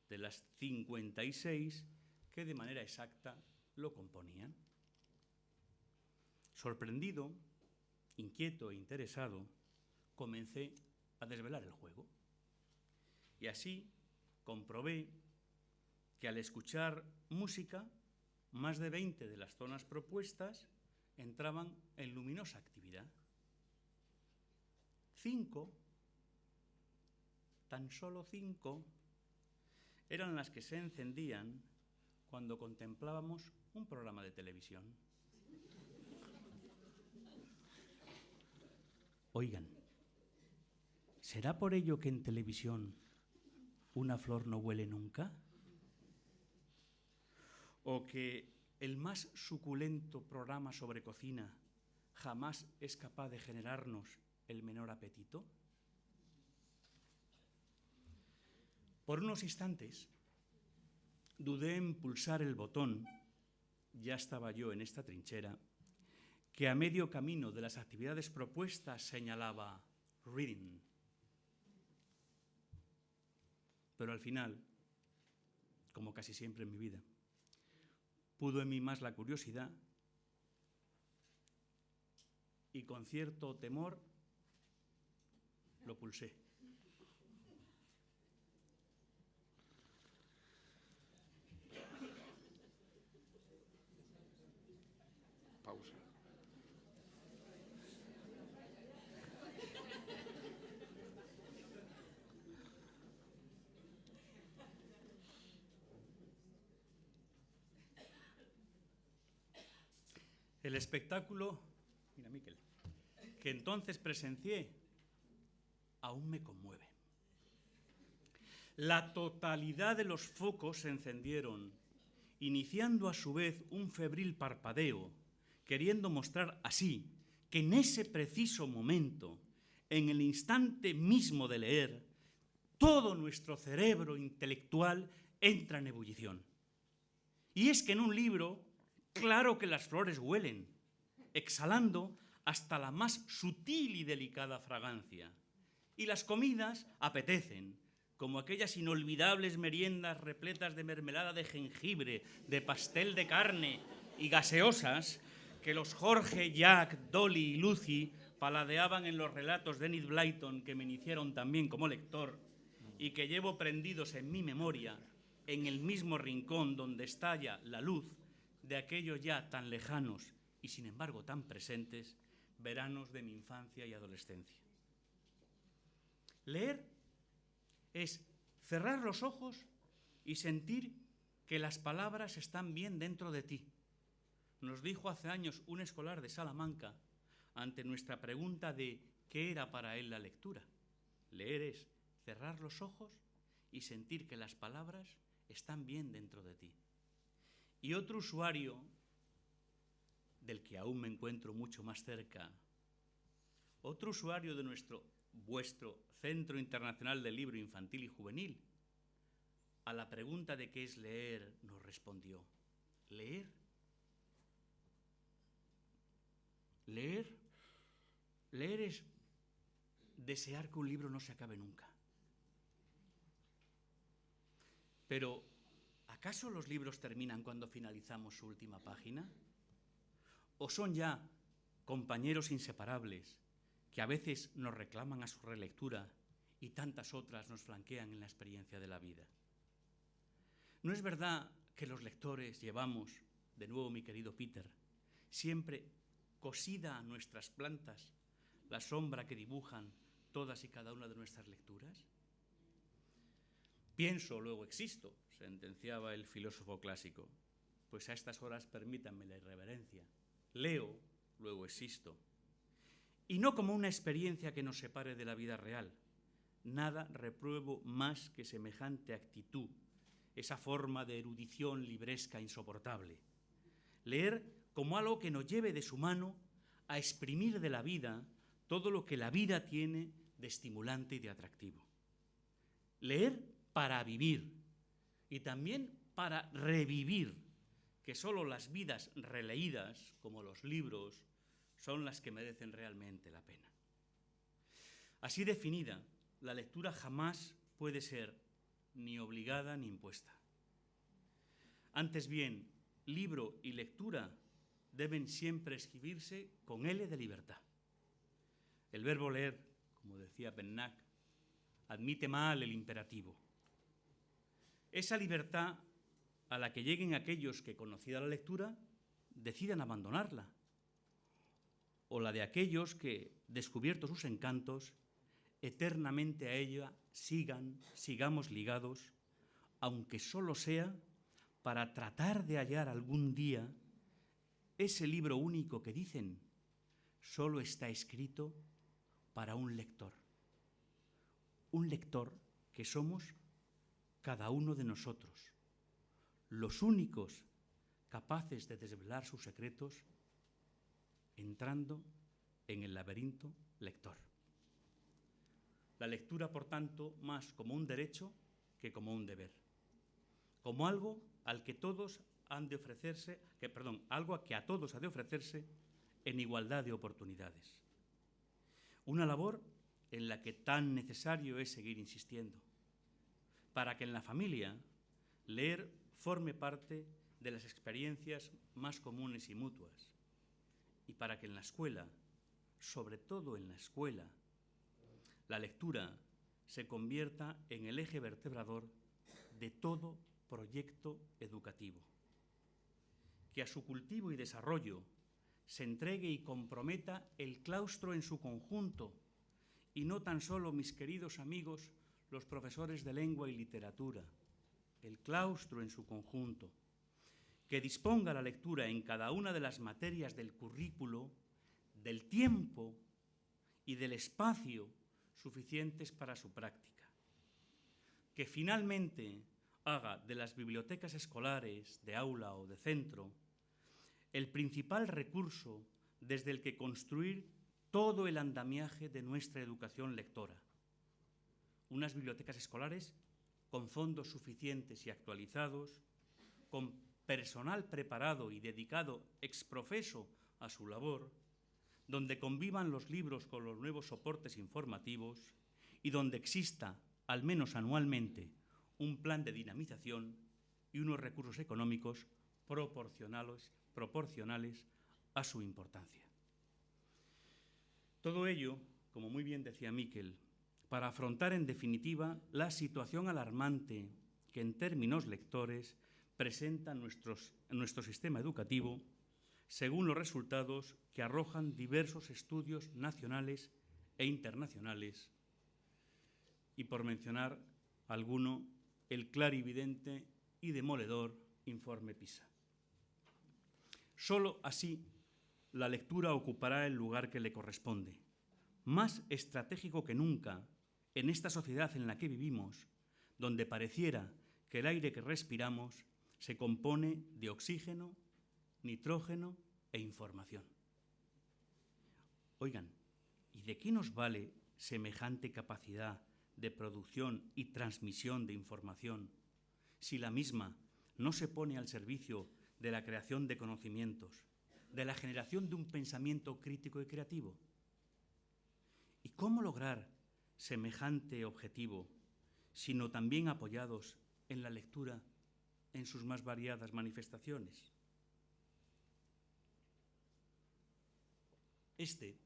[SPEAKER 2] de las 56 que de manera exacta lo componían. Sorprendido, inquieto e interesado, comencé a desvelar el juego. Y así comprobé que al escuchar música, más de 20 de las zonas propuestas entraban en luminosa actividad. 5, tan solo 5, eran las que se encendían cuando contemplábamos un programa de televisión. Oigan, ¿será por ello que en televisión una flor no huele nunca? o que el más suculento programa sobre cocina jamás es capaz de generarnos el menor apetito? Por unos instantes dudé en pulsar el botón, ya estaba yo en esta trinchera, que a medio camino de las actividades propuestas señalaba reading. Pero al final, como casi siempre en mi vida, pudo en mí más la curiosidad y con cierto temor lo pulsé.
[SPEAKER 1] Pausa.
[SPEAKER 2] El espectáculo, mira Miquel, que entonces presencié, aún me conmueve. La totalidad de los focos se encendieron, iniciando a su vez un febril parpadeo, queriendo mostrar así que en ese preciso momento, en el instante mismo de leer, todo nuestro cerebro intelectual entra en ebullición. Y es que en un libro, claro que las flores huelen, exhalando hasta la más sutil y delicada fragancia. Y las comidas apetecen, como aquellas inolvidables meriendas repletas de mermelada de jengibre, de pastel de carne y gaseosas que los Jorge, Jack, Dolly y Lucy paladeaban en los relatos de Enid Blyton que me iniciaron también como lector y que llevo prendidos en mi memoria en el mismo rincón donde estalla la luz de aquellos ya tan lejanos y sin embargo tan presentes veranos de mi infancia y adolescencia. Leer es cerrar los ojos y sentir que las palabras están bien dentro de ti. Nos dijo hace años un escolar de Salamanca ante nuestra pregunta de qué era para él la lectura. Leer es cerrar los ojos y sentir que las palabras están bien dentro de ti. Y otro usuario, del que aún me encuentro mucho más cerca, otro usuario de vuestro Centro Internacional del Libro Infantil y Juvenil, a la pregunta de qué es leer, nos respondió: leer. Leer es desear que un libro no se acabe nunca. Pero, ¿acaso los libros terminan cuando finalizamos su última página? ¿O son ya compañeros inseparables que a veces nos reclaman a su relectura y tantas otras nos flanquean en la experiencia de la vida? ¿No es verdad que los lectores llevamos, de nuevo mi querido Peter, siempre cosida a nuestras plantas la sombra que dibujan todas y cada una de nuestras lecturas? Pienso, luego existo, sentenciaba el filósofo clásico. Pues a estas horas permítanme la irreverencia. Leo, luego existo. Y no como una experiencia que nos separe de la vida real. Nada repruebo más que semejante actitud, esa forma de erudición libresca insoportable. Leer como algo que nos lleve de su mano a exprimir de la vida todo lo que la vida tiene de estimulante y de atractivo. Leer para vivir y también para revivir, que solo las vidas releídas, como los libros, son las que merecen realmente la pena. Así definida, la lectura jamás puede ser ni obligada ni impuesta. Antes bien, libro y lectura deben siempre escribirse con L de libertad. El verbo leer, como decía Pennac, admite mal el imperativo. Esa libertad a la que lleguen aquellos que, conocida la lectura, decidan abandonarla, o la de aquellos que, descubiertos sus encantos, eternamente a ella sigamos ligados, aunque solo sea para tratar de hallar algún día ese libro único que dicen solo está escrito para un lector que somos cada uno de nosotros, los únicos capaces de desvelar sus secretos, entrando en el laberinto lector. La lectura, por tanto, más como un derecho que como un deber, como algo al que todos han de ofrecerse, algo a que a todos ha de ofrecerse en igualdad de oportunidades. Una labor en la que tan necesario es seguir insistiendo, para que en la familia leer forme parte de las experiencias más comunes y mutuas, y para que en la escuela, sobre todo en la escuela, la lectura se convierta en el eje vertebrador de todo proyecto educativo. Que a su cultivo y desarrollo se entregue y comprometa el claustro en su conjunto, y no tan solo, mis queridos amigos, los profesores de lengua y literatura, el claustro en su conjunto. Que disponga la lectura en cada una de las materias del currículo del tiempo y del espacio suficientes para su práctica. Que finalmente haga de las bibliotecas escolares, de aula o de centro, el principal recurso desde el que construir todo el andamiaje de nuestra educación lectora. Unas bibliotecas escolares con fondos suficientes y actualizados, con personal preparado y dedicado ex professo a su labor, donde convivan los libros con los nuevos soportes informativos y donde exista, al menos anualmente, un plan de dinamización y unos recursos económicos proporcionales a su importancia. Todo ello, como muy bien decía Miquel, para afrontar en definitiva la situación alarmante que en términos lectores presenta nuestro sistema educativo, según los resultados que arrojan diversos estudios nacionales e internacionales, y por mencionar alguno, el clarividente y demoledor informe PISA. Solo así la lectura ocupará el lugar que le corresponde, más estratégico que nunca en esta sociedad en la que vivimos, donde pareciera que el aire que respiramos se compone de oxígeno, nitrógeno e información. Oigan, ¿y de qué nos vale semejante capacidad de producción y transmisión de información si la misma no se pone al servicio de la creación de conocimientos, de la generación de un pensamiento crítico y creativo? ¿Y cómo lograr semejante objetivo, sino también apoyados en la lectura en sus más variadas manifestaciones? Este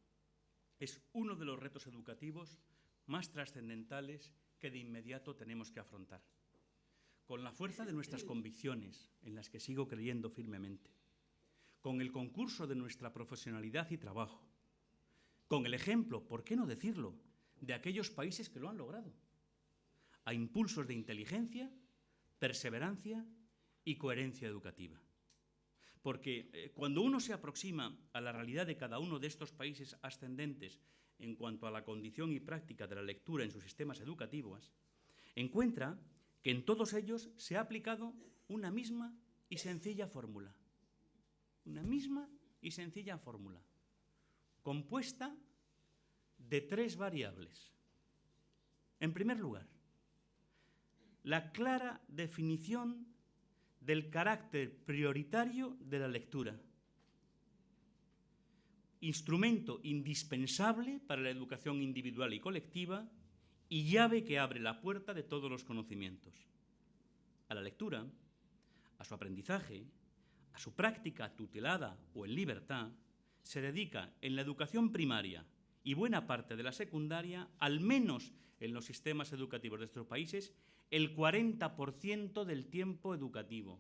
[SPEAKER 2] es uno de los retos educativos más trascendentales que de inmediato tenemos que afrontar, con la fuerza de nuestras convicciones, en las que sigo creyendo firmemente, con el concurso de nuestra profesionalidad y trabajo, con el ejemplo, ¿por qué no decirlo?, de aquellos países que lo han logrado, a impulsos de inteligencia, perseverancia y coherencia educativa. Porque cuando uno se aproxima a la realidad de cada uno de estos países ascendentes en cuanto a la condición y práctica de la lectura en sus sistemas educativos, encuentra que en todos ellos se ha aplicado una misma y sencilla fórmula. Una misma y sencilla fórmula, compuesta de 3 variables. En primer lugar, la clara definición del carácter prioritario de la lectura, instrumento indispensable para la educación individual y colectiva y llave que abre la puerta de todos los conocimientos. A la lectura, a su aprendizaje, a su práctica tutelada o en libertad, se dedica en la educación primaria y buena parte de la secundaria, al menos en los sistemas educativos de estos países, el 40% del tiempo educativo.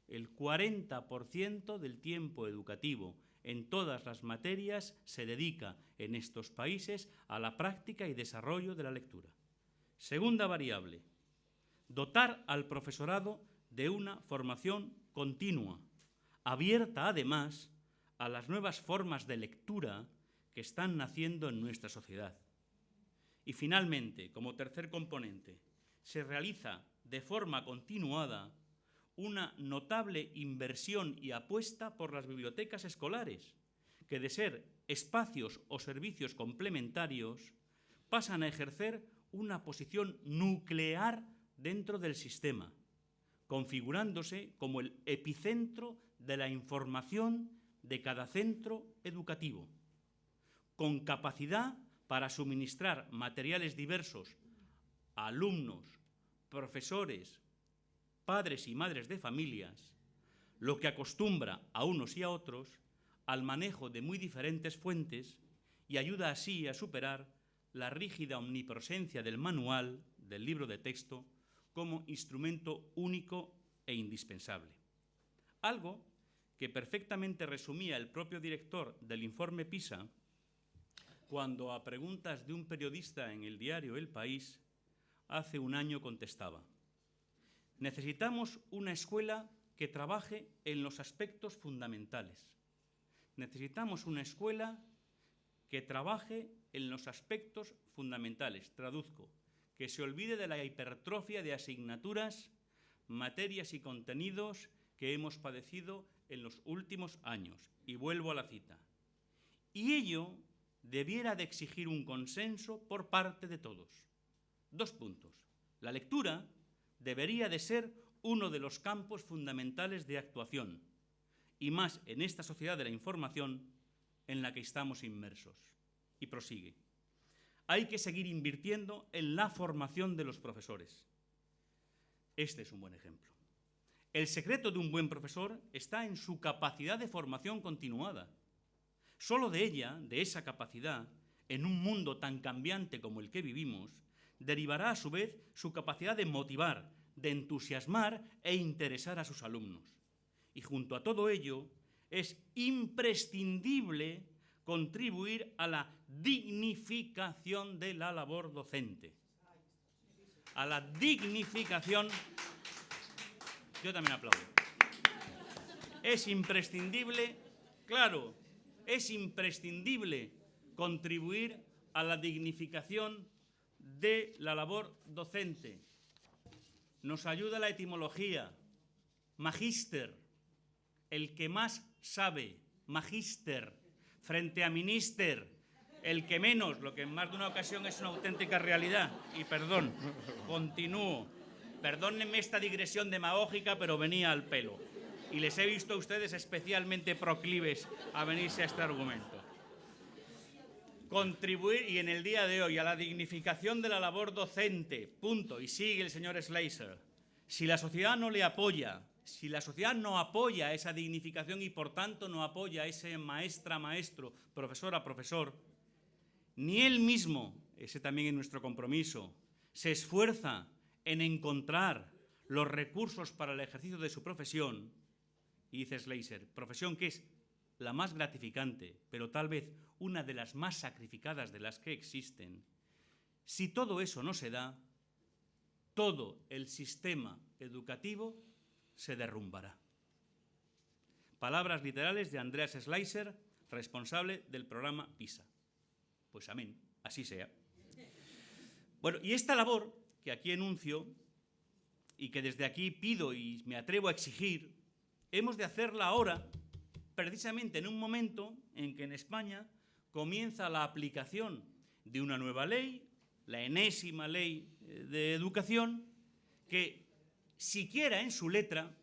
[SPEAKER 2] El 40% del tiempo educativo en todas las materias se dedica en estos países a la práctica y desarrollo de la lectura. Segunda variable, dotar al profesorado de una formación continua, abierta además a las nuevas formas de lectura que están naciendo en nuestra sociedad. Y finalmente, como tercer componente, se realiza de forma continuada una notable inversión y apuesta por las bibliotecas escolares, que de ser espacios o servicios complementarios pasan a ejercer una posición nuclear dentro del sistema, configurándose como el epicentro de la información de cada centro educativo, con capacidad para suministrar materiales diversos a alumnos, profesores, padres y madres de familias, lo que acostumbra a unos y a otros al manejo de muy diferentes fuentes y ayuda así a superar la rígida omnipresencia del manual, del libro de texto, como instrumento único e indispensable. Algo que perfectamente resumía el propio director del informe PISA cuando, a preguntas de un periodista en el diario El País, hace un año contestaba: necesitamos una escuela que trabaje en los aspectos fundamentales. Necesitamos una escuela que trabaje en los aspectos fundamentales. Traduzco: que se olvide de la hipertrofia de asignaturas, materias y contenidos que hemos padecido en los últimos años. Y vuelvo a la cita. Y ello debiera de exigir un consenso por parte de todos. 2 puntos. La lectura debería de ser uno de los campos fundamentales de actuación, y más en esta sociedad de la información en la que estamos inmersos. Y prosigue: hay que seguir invirtiendo en la formación de los profesores. Este es un buen ejemplo. El secreto de un buen profesor está en su capacidad de formación continuada. Solo de ella, de esa capacidad, en un mundo tan cambiante como el que vivimos, derivará a su vez su capacidad de motivar, de entusiasmar e interesar a sus alumnos. Y junto a todo ello, es imprescindible contribuir a la dignificación de la labor docente. A la dignificación. Yo también aplaudo. Es imprescindible, claro, es imprescindible contribuir a la dignificación de la labor docente. Nos ayuda la etimología. Magíster, el que más sabe. Magíster, frente a minister, el que menos, lo que en más de una ocasión es una auténtica realidad. Y perdón, continúo. Perdónenme esta digresión demagógica, pero venía al pelo. Y les he visto a ustedes especialmente proclives a venirse a este argumento. Contribuir, y en el día de hoy, a la dignificación de la labor docente, punto. Y sigue el señor Schleicher. Si la sociedad no le apoya, si la sociedad no apoya esa dignificación y por tanto no apoya a ese maestra, maestro, profesora, profesor, ni él mismo, ese también es nuestro compromiso, se esfuerza en encontrar los recursos para el ejercicio de su profesión, y dice Schleicher, profesión que es la más gratificante, pero tal vez una de las más sacrificadas de las que existen. Si todo eso no se da, todo el sistema educativo se derrumbará. Palabras literales de Andreas Schleicher, responsable del programa PISA. Pues amén, así sea. Bueno, y esta labor que aquí enuncio y que desde aquí pido y me atrevo a exigir, hemos de hacerla ahora, precisamente en un momento en que en España comienza la aplicación de una nueva ley, la enésima ley de educación, que siquiera en su letra,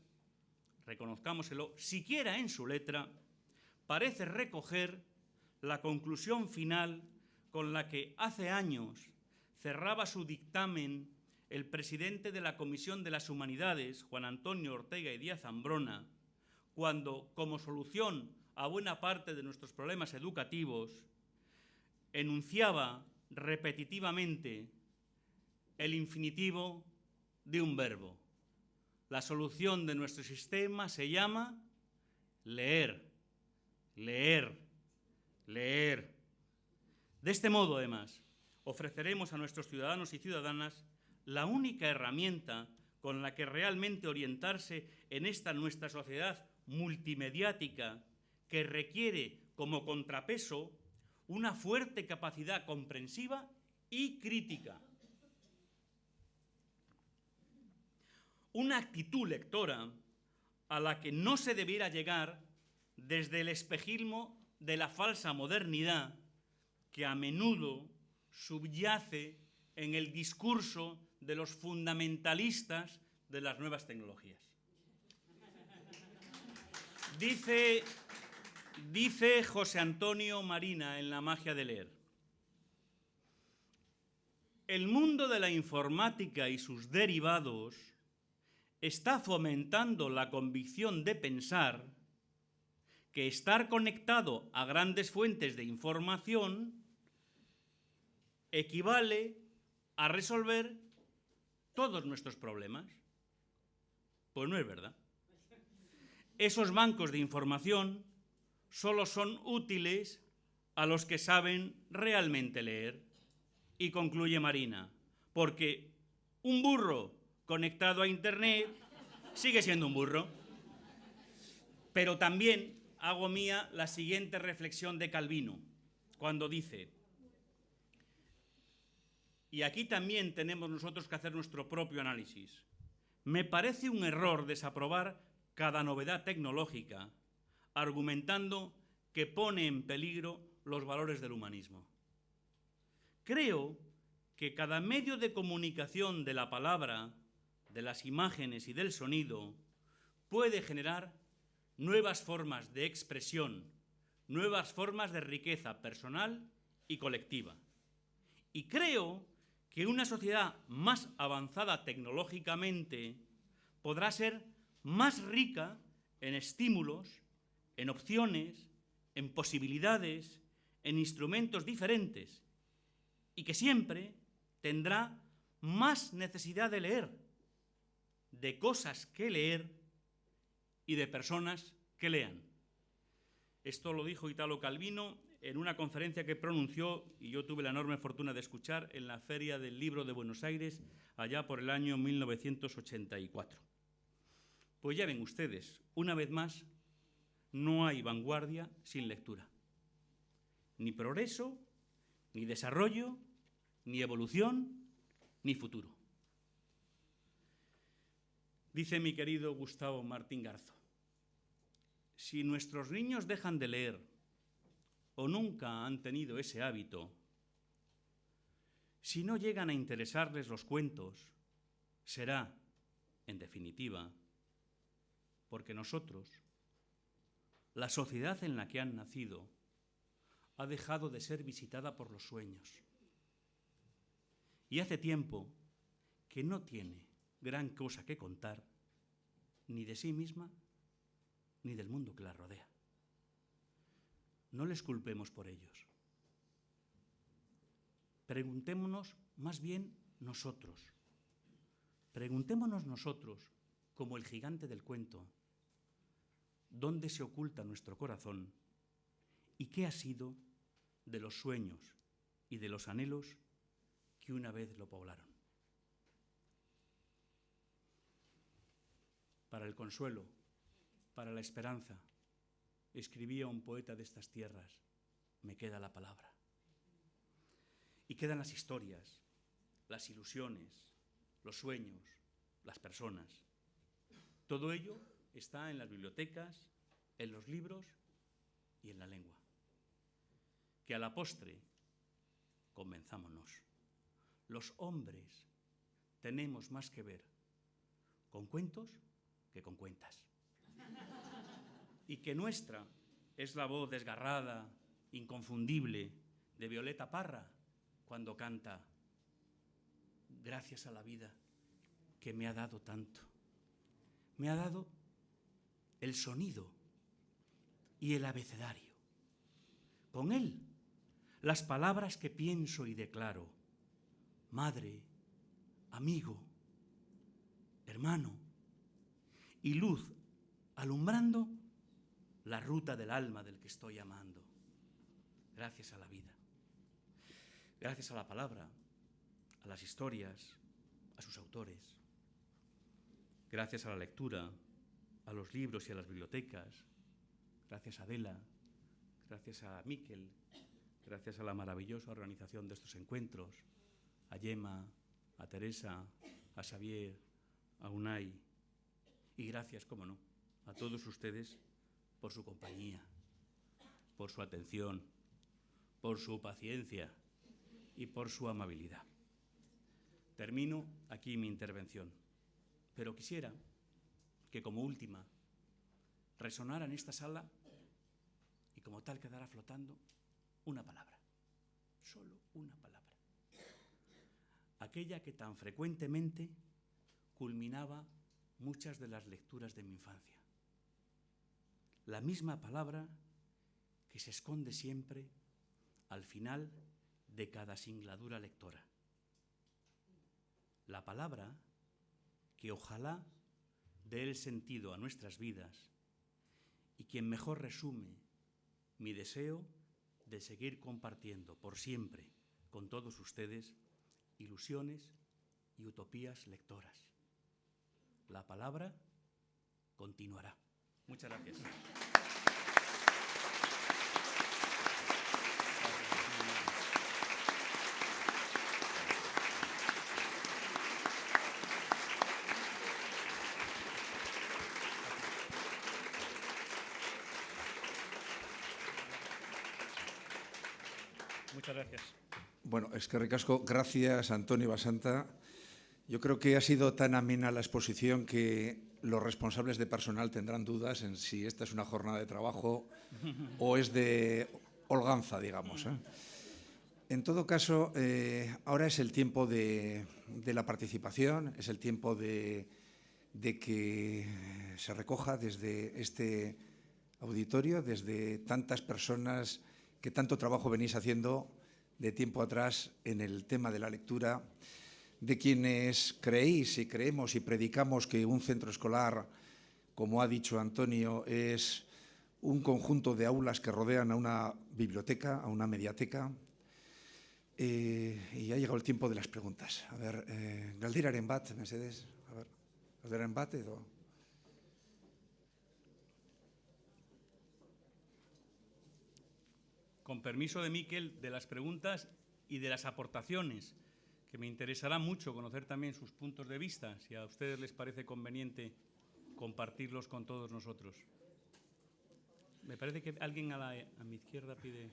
[SPEAKER 2] reconozcámoselo, siquiera en su letra, parece recoger la conclusión final con la que hace años cerraba su dictamen el presidente de la Comisión de las Humanidades, Juan Antonio Ortega y Díaz Ambrona, cuando, como solución a buena parte de nuestros problemas educativos, enunciaba repetitivamente el infinitivo de un verbo. La solución de nuestro sistema se llama leer, leer, leer. De este modo, además, ofreceremos a nuestros ciudadanos y ciudadanas la única herramienta con la que realmente orientarse en esta nuestra sociedad multimediática que requiere como contrapeso una fuerte capacidad comprensiva y crítica. Una actitud lectora a la que no se debiera llegar desde el espejismo de la falsa modernidad que a menudo subyace en el discurso de los fundamentalistas de las nuevas tecnologías. Dice José Antonio Marina en La magia de leer: el mundo de la informática y sus derivados está fomentando la convicción de pensar que estar conectado a grandes fuentes de información equivale a resolver todos nuestros problemas. Pues no es verdad. Esos bancos de información solo son útiles a los que saben realmente leer. Y concluye Marina, porque un burro conectado a Internet sigue siendo un burro. Pero también hago mía la siguiente reflexión de Calvino, cuando dice, y aquí también tenemos nosotros que hacer nuestro propio análisis: me parece un error desaprobar cada novedad tecnológica, argumentando que pone en peligro los valores del humanismo. Creo que cada medio de comunicación de la palabra, de las imágenes y del sonido puede generar nuevas formas de expresión, nuevas formas de riqueza personal y colectiva. Y creo que una sociedad más avanzada tecnológicamente podrá ser más rica en estímulos, en opciones, en posibilidades, en instrumentos diferentes, y que siempre tendrá más necesidad de leer, de cosas que leer y de personas que lean. Esto lo dijo Italo Calvino en una conferencia que pronunció, y yo tuve la enorme fortuna de escuchar, en la Feria del Libro de Buenos Aires, allá por el año 1984. Pues ya ven ustedes, una vez más, no hay vanguardia sin lectura. Ni progreso, ni desarrollo, ni evolución, ni futuro. Dice mi querido Gustavo Martín Garzo, si nuestros niños dejan de leer o nunca han tenido ese hábito, si no llegan a interesarles los cuentos, será, en definitiva, porque nosotros, la sociedad en la que han nacido, ha dejado de ser visitada por los sueños. Y hace tiempo que no tiene gran cosa que contar, ni de sí misma, ni del mundo que la rodea. No les culpemos por ellos. Preguntémonos más bien nosotros. Preguntémonos nosotros, como el gigante del cuento, dónde se oculta nuestro corazón y qué ha sido de los sueños y de los anhelos que una vez lo poblaron. Para el consuelo, para la esperanza, escribía un poeta de estas tierras, me queda la palabra. Y quedan las historias, las ilusiones, los sueños, las personas. Todo ello está en las bibliotecas, en los libros y en la lengua. Que a la postre, convenzámonos, los hombres tenemos más que ver con cuentos que con cuentas. Y que nuestra es la voz desgarrada, inconfundible, de Violeta Parra cuando canta: gracias a la vida que me ha dado tanto. Me ha dado el sonido y el abecedario. Con él, las palabras que pienso y declaro: madre, amigo, hermano, y luz alumbrando la ruta del alma del que estoy amando. Gracias a la vida. Gracias a la palabra, a las historias, a sus autores. Gracias a la lectura, a los libros y a las bibliotecas. Gracias a Adela, gracias a Miquel, gracias a la maravillosa organización de estos encuentros, a Gemma, a Teresa, a Xavier, a Unai, y gracias, cómo no, a todos ustedes por su compañía, por su atención, por su paciencia y por su amabilidad. Termino aquí mi intervención, pero quisiera que como última resonara en esta sala y como tal quedara flotando una palabra, solo una palabra, aquella que tan frecuentemente culminaba muchas de las lecturas de mi infancia. La misma palabra que se esconde siempre al final de cada singladura lectora. La palabra que ojalá dé el sentido a nuestras vidas y quien mejor resume mi deseo de seguir compartiendo por siempre con todos ustedes ilusiones y utopías lectoras. La palabra continuará. Muchas gracias. Muchas gracias.
[SPEAKER 1] Bueno, es que ricasco. Gracias, Antonio Basanta. Yo creo que ha sido tan amena la exposición que los responsables de personal tendrán dudas en si esta es una jornada de trabajo o es de holganza, digamos. En todo caso, ahora es el tiempo de la participación, es el tiempo de que se recoja desde este auditorio, desde tantas personas que tanto trabajo venís haciendo de tiempo atrás en el tema de la lectura, de quienes creéis y creemos y predicamos que un centro escolar, como ha dicho Antonio, es un conjunto de aulas que rodean a una biblioteca, a una mediateca. Y ha llegado el tiempo de las preguntas. A ver, galderaren bat, mesedez. A ver, galderaren bat edo...
[SPEAKER 2] Con permiso de Miquel, de las preguntas y de las aportaciones, que me interesará mucho conocer también sus puntos de vista, si a ustedes les parece conveniente compartirlos con todos nosotros. Me parece que alguien a mi izquierda pide...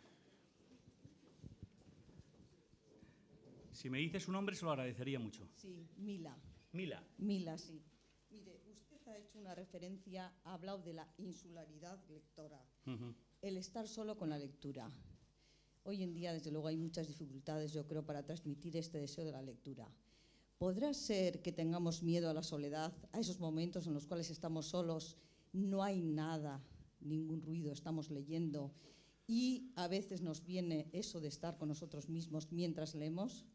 [SPEAKER 2] Si me dice su nombre, se lo agradecería mucho.
[SPEAKER 3] Sí, Mila.
[SPEAKER 2] Mila.
[SPEAKER 3] Mila, sí. Mire, usted ha hecho una referencia, ha hablado de la insularidad lectora, el estar solo con la lectura. Hoy en día, desde luego, hay muchas dificultades, yo creo, para transmitir este deseo de la lectura. ¿Podrá ser que tengamos miedo a la soledad, a esos momentos en los cuales estamos solos, no hay nada, ningún ruido, estamos leyendo y a veces nos viene eso de estar con nosotros mismos mientras leemos?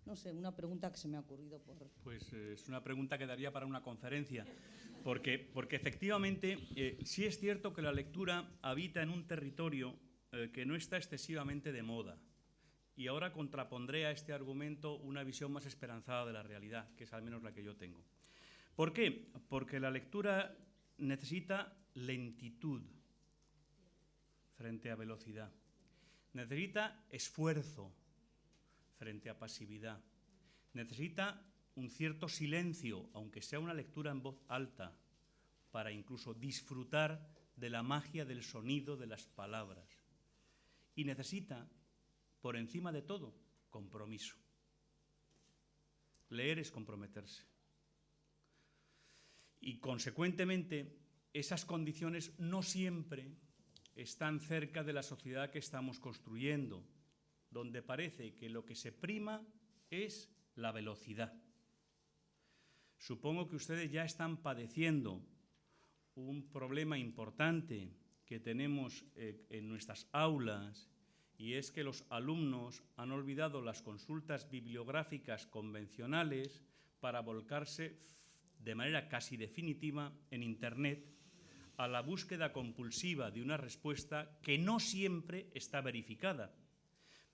[SPEAKER 3] No sé, una pregunta que se me ha ocurrido por...
[SPEAKER 2] Pues es una pregunta que daría para una conferencia, porque efectivamente sí es cierto que la lectura habita en un territorio que no está excesivamente de moda. Y ahora contrapondré a este argumento una visión más esperanzada de la realidad, que es al menos la que yo tengo. ¿Por qué? Porque la lectura necesita lentitud frente a velocidad. Necesita esfuerzo frente a pasividad. Necesita un cierto silencio, aunque sea una lectura en voz alta, para incluso disfrutar de la magia del sonido de las palabras. Y necesita, por encima de todo, compromiso. Leer es comprometerse. Y, consecuentemente, esas condiciones no siempre están cerca de la sociedad que estamos construyendo, donde parece que lo que se prima es la velocidad. Supongo que ustedes ya están padeciendo un problema importante que tenemos en nuestras aulas, y es que los alumnos han olvidado las consultas bibliográficas convencionales para volcarse de manera casi definitiva en Internet a la búsqueda compulsiva de una respuesta que no siempre está verificada,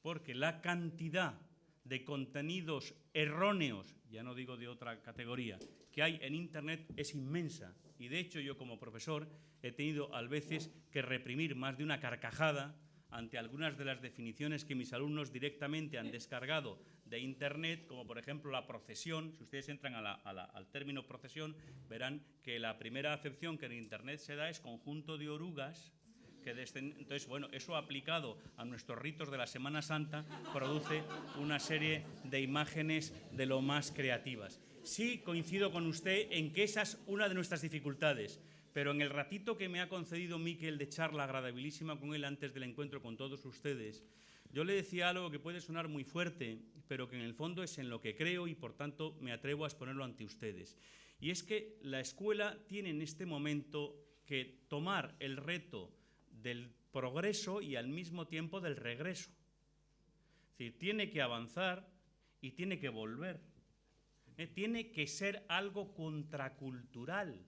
[SPEAKER 2] porque la cantidad de contenidos erróneos, ya no digo de otra categoría, que hay en Internet es inmensa. Y de hecho yo como profesor he tenido a veces que reprimir más de una carcajada ante algunas de las definiciones que mis alumnos directamente han descargado de Internet, como por ejemplo la procesión. Si ustedes entran al término procesión, verán que la primera acepción que en Internet se da es conjunto de orugas. Entonces, bueno, eso aplicado a nuestros ritos de la Semana Santa produce una serie de imágenes de lo más creativas. Sí, coincido con usted en que esa es una de nuestras dificultades, pero en el ratito que me ha concedido Miquel de charla agradabilísima con él antes del encuentro con todos ustedes, yo le decía algo que puede sonar muy fuerte, pero que en el fondo es en lo que creo y por tanto me atrevo a exponerlo ante ustedes. Y es que la escuela tiene en este momento que tomar el reto del progreso y al mismo tiempo del regreso. Es decir, tiene que avanzar y tiene que volver. Tiene que ser algo contracultural.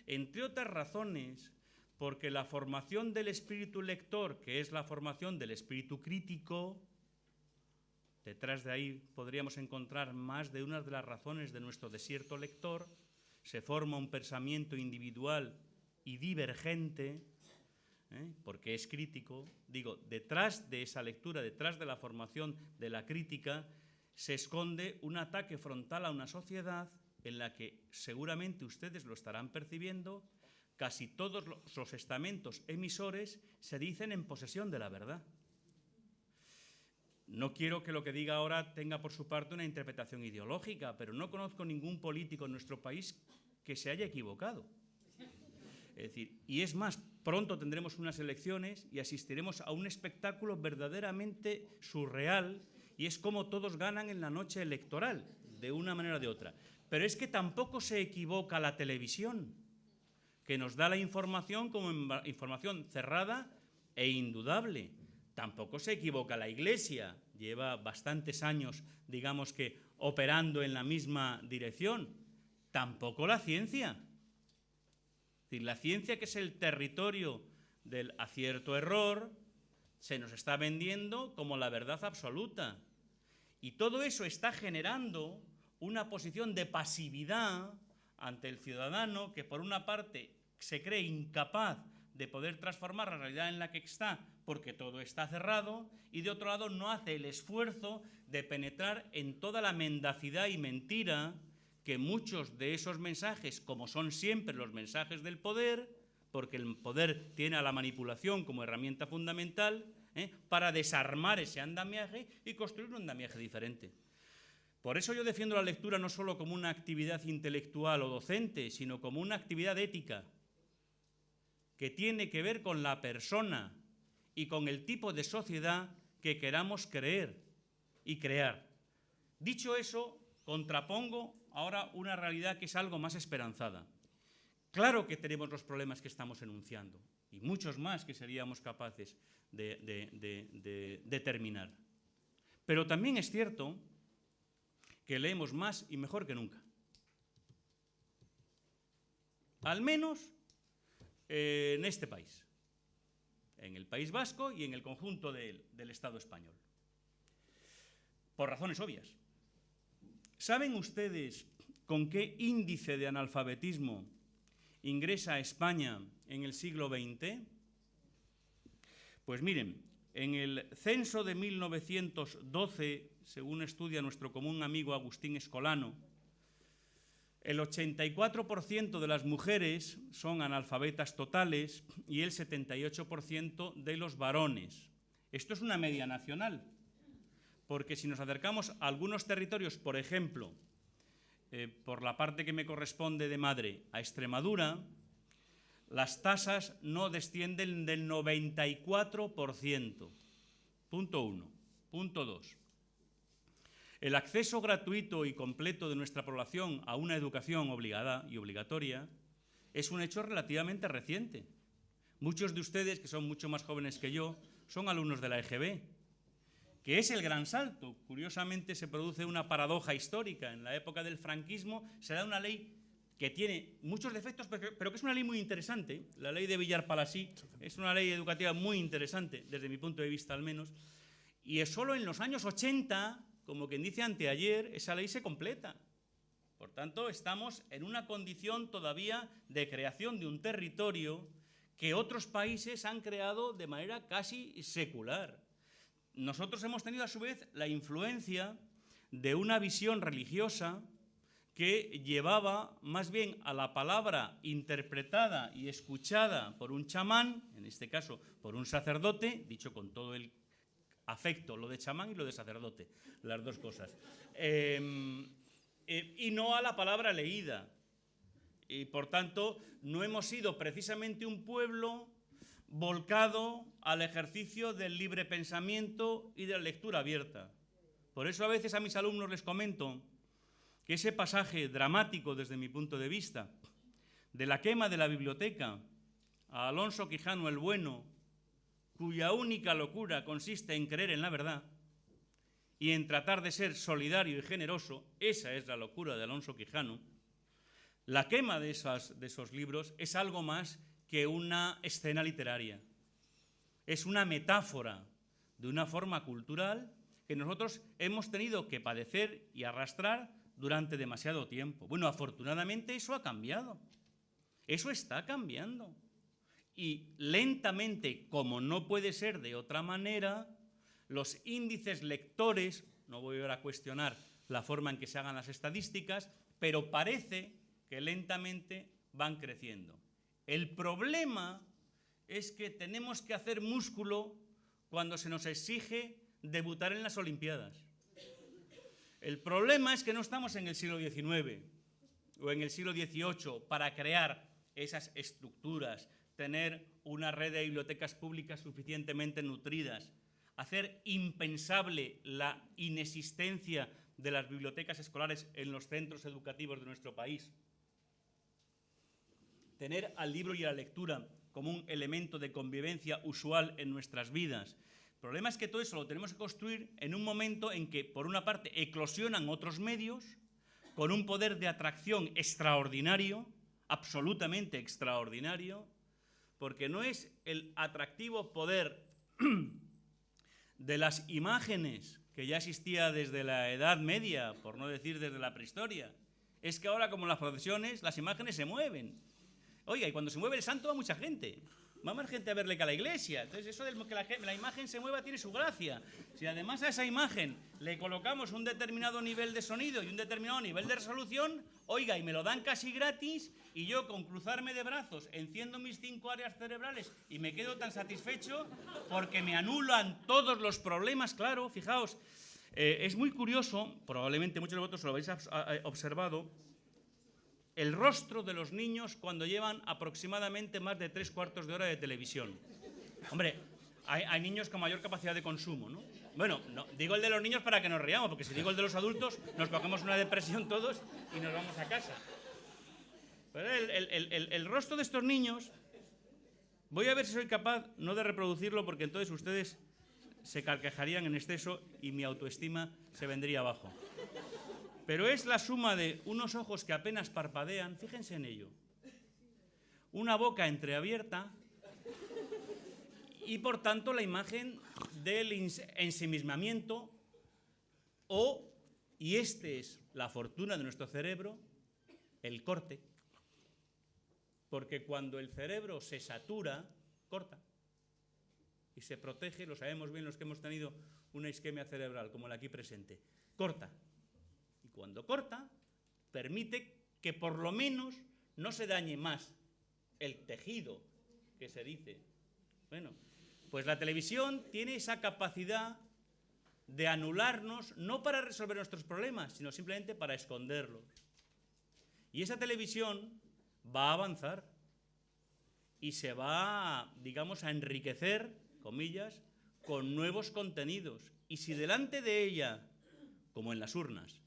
[SPEAKER 2] Entre otras razones, porque la formación del espíritu lector, que es la formación del espíritu crítico, detrás de ahí podríamos encontrar más de una de las razones de nuestro desierto lector, se forma un pensamiento individual y divergente, porque es crítico. Digo, detrás de esa lectura, detrás de la formación de la crítica, se esconde un ataque frontal a una sociedad en la que seguramente ustedes lo estarán percibiendo, casi todos los estamentos emisores se dicen en posesión de la verdad. No quiero que lo que diga ahora tenga por su parte una interpretación ideológica, pero no conozco ningún político en nuestro país que se haya equivocado. Es decir, y es más, pronto tendremos unas elecciones y asistiremos a un espectáculo verdaderamente surreal, y es como todos ganan en la noche electoral, de una manera o de otra. Pero es que tampoco se equivoca la televisión, que nos da la información como información cerrada e indudable. Tampoco se equivoca la Iglesia, lleva bastantes años, digamos que, operando en la misma dirección. Tampoco la ciencia. Es decir, la ciencia, que es el territorio del acierto-error, se nos está vendiendo como la verdad absoluta. Y todo eso está generando una posición de pasividad ante el ciudadano que, por una parte, se cree incapaz de poder transformar la realidad en la que está porque todo está cerrado, y de otro lado no hace el esfuerzo de penetrar en toda la mendacidad y mentira que muchos de esos mensajes, como son siempre los mensajes del poder, porque el poder tiene a la manipulación como herramienta fundamental, para desarmar ese andamiaje y construir un andamiaje diferente. Por eso yo defiendo la lectura no solo como una actividad intelectual o docente, sino como una actividad ética, que tiene que ver con la persona y con el tipo de sociedad que queramos creer y crear. Dicho eso, contrapongo ahora una realidad que es algo más esperanzada. Claro que tenemos los problemas que estamos enunciando, y muchos más que seríamos capaces de determinar. Pero también es cierto que leemos más y mejor que nunca. Al menos en este país, en el País Vasco y en el conjunto del Estado español. Por razones obvias. ¿Saben ustedes con qué índice de analfabetismo ingresa a España en el siglo XX? Pues miren, en el censo de 1912, según estudia nuestro común amigo Agustín Escolano, el 84% de las mujeres son analfabetas totales y el 78% de los varones. Esto es una media nacional, porque si nos acercamos a algunos territorios, por ejemplo, por la parte que me corresponde de madre, a Extremadura, las tasas no descienden del 94%. Punto 1. Punto 2. El acceso gratuito y completo de nuestra población a una educación obligada y obligatoria es un hecho relativamente reciente. Muchos de ustedes, que son mucho más jóvenes que yo, son alumnos de la EGB, que es el gran salto. Curiosamente se produce una paradoja histórica. En la época del franquismo se da una ley que tiene muchos defectos, pero que es una ley muy interesante. La ley de Villar-Palasí es una ley educativa muy interesante, desde mi punto de vista al menos, y es solo en los años 80, como quien dice anteayer, esa ley se completa. Por tanto, estamos en una condición todavía de creación de un territorio que otros países han creado de manera casi secular. Nosotros hemos tenido a su vez la influencia de una visión religiosa que llevaba más bien a la palabra interpretada y escuchada por un chamán, en este caso por un sacerdote, dicho con todo el afecto, lo de chamán y lo de sacerdote, las dos cosas, y no a la palabra leída. Y por tanto, no hemos sido precisamente un pueblo volcado al ejercicio del libre pensamiento y de la lectura abierta. Por eso a veces a mis alumnos les comento que ese pasaje dramático desde mi punto de vista, de la quema de la biblioteca a Alonso Quijano el Bueno, cuya única locura consiste en creer en la verdad y en tratar de ser solidario y generoso, esa es la locura de Alonso Quijano, la quema de esos libros es algo más que una escena literaria. Es una metáfora de una forma cultural que nosotros hemos tenido que padecer y arrastrar durante demasiado tiempo. Bueno, afortunadamente eso ha cambiado. Eso está cambiando. Y lentamente, como no puede ser de otra manera, los índices lectores, no voy ahora a cuestionar la forma en que se hagan las estadísticas, pero parece que lentamente van creciendo. El problema es que tenemos que hacer músculo cuando se nos exige debutar en las Olimpiadas. El problema es que no estamos en el siglo XIX o en el siglo XVIII para crear esas estructuras, tener una red de bibliotecas públicas suficientemente nutridas, hacer impensable la inexistencia de las bibliotecas escolares en los centros educativos de nuestro país, tener al libro y a la lectura como un elemento de convivencia usual en nuestras vidas. El problema es que todo eso lo tenemos que construir en un momento en que, por una parte, eclosionan otros medios con un poder de atracción extraordinario, absolutamente extraordinario, porque no es el atractivo poder de las imágenes que ya existía desde la Edad Media, por no decir desde la prehistoria. Es que ahora, como en las procesiones, las imágenes se mueven. Oiga, y cuando se mueve el santo va mucha gente. Va más gente a verle que a la iglesia. Entonces eso de que la imagen se mueva tiene su gracia. Si además a esa imagen le colocamos un determinado nivel de sonido y un determinado nivel de resolución, oiga, y me lo dan casi gratis, y yo con cruzarme de brazos enciendo mis 5 áreas cerebrales y me quedo tan satisfecho porque me anulan todos los problemas. Claro, fijaos, es muy curioso, probablemente muchos de vosotros lo habéis observado, el rostro de los niños cuando llevan aproximadamente más de 3/4 de hora de televisión. Hombre, hay niños con mayor capacidad de consumo, ¿no? Bueno, no, digo el de los niños para que nos riamos, porque si digo el de los adultos, nos cogemos una depresión todos y nos vamos a casa. Pero el rostro de estos niños, voy a ver si soy capaz no de reproducirlo, porque entonces ustedes se carcajarían en exceso y mi autoestima se vendría abajo. Pero es la suma de unos ojos que apenas parpadean, fíjense en ello, una boca entreabierta y, por tanto, la imagen del ensimismamiento y este es la fortuna de nuestro cerebro, el corte. Porque cuando el cerebro se satura, corta. Y se protege, lo sabemos bien los que hemos tenido una isquemia cerebral, como la aquí presente, corta. Y cuando corta, permite que por lo menos no se dañe más el tejido, que se dice. Bueno, pues la televisión tiene esa capacidad de anularnos, no para resolver nuestros problemas, sino simplemente para esconderlos. Y esa televisión va a avanzar y se va, digamos, a enriquecer, comillas, con nuevos contenidos. Y si delante de ella, como en las urnas,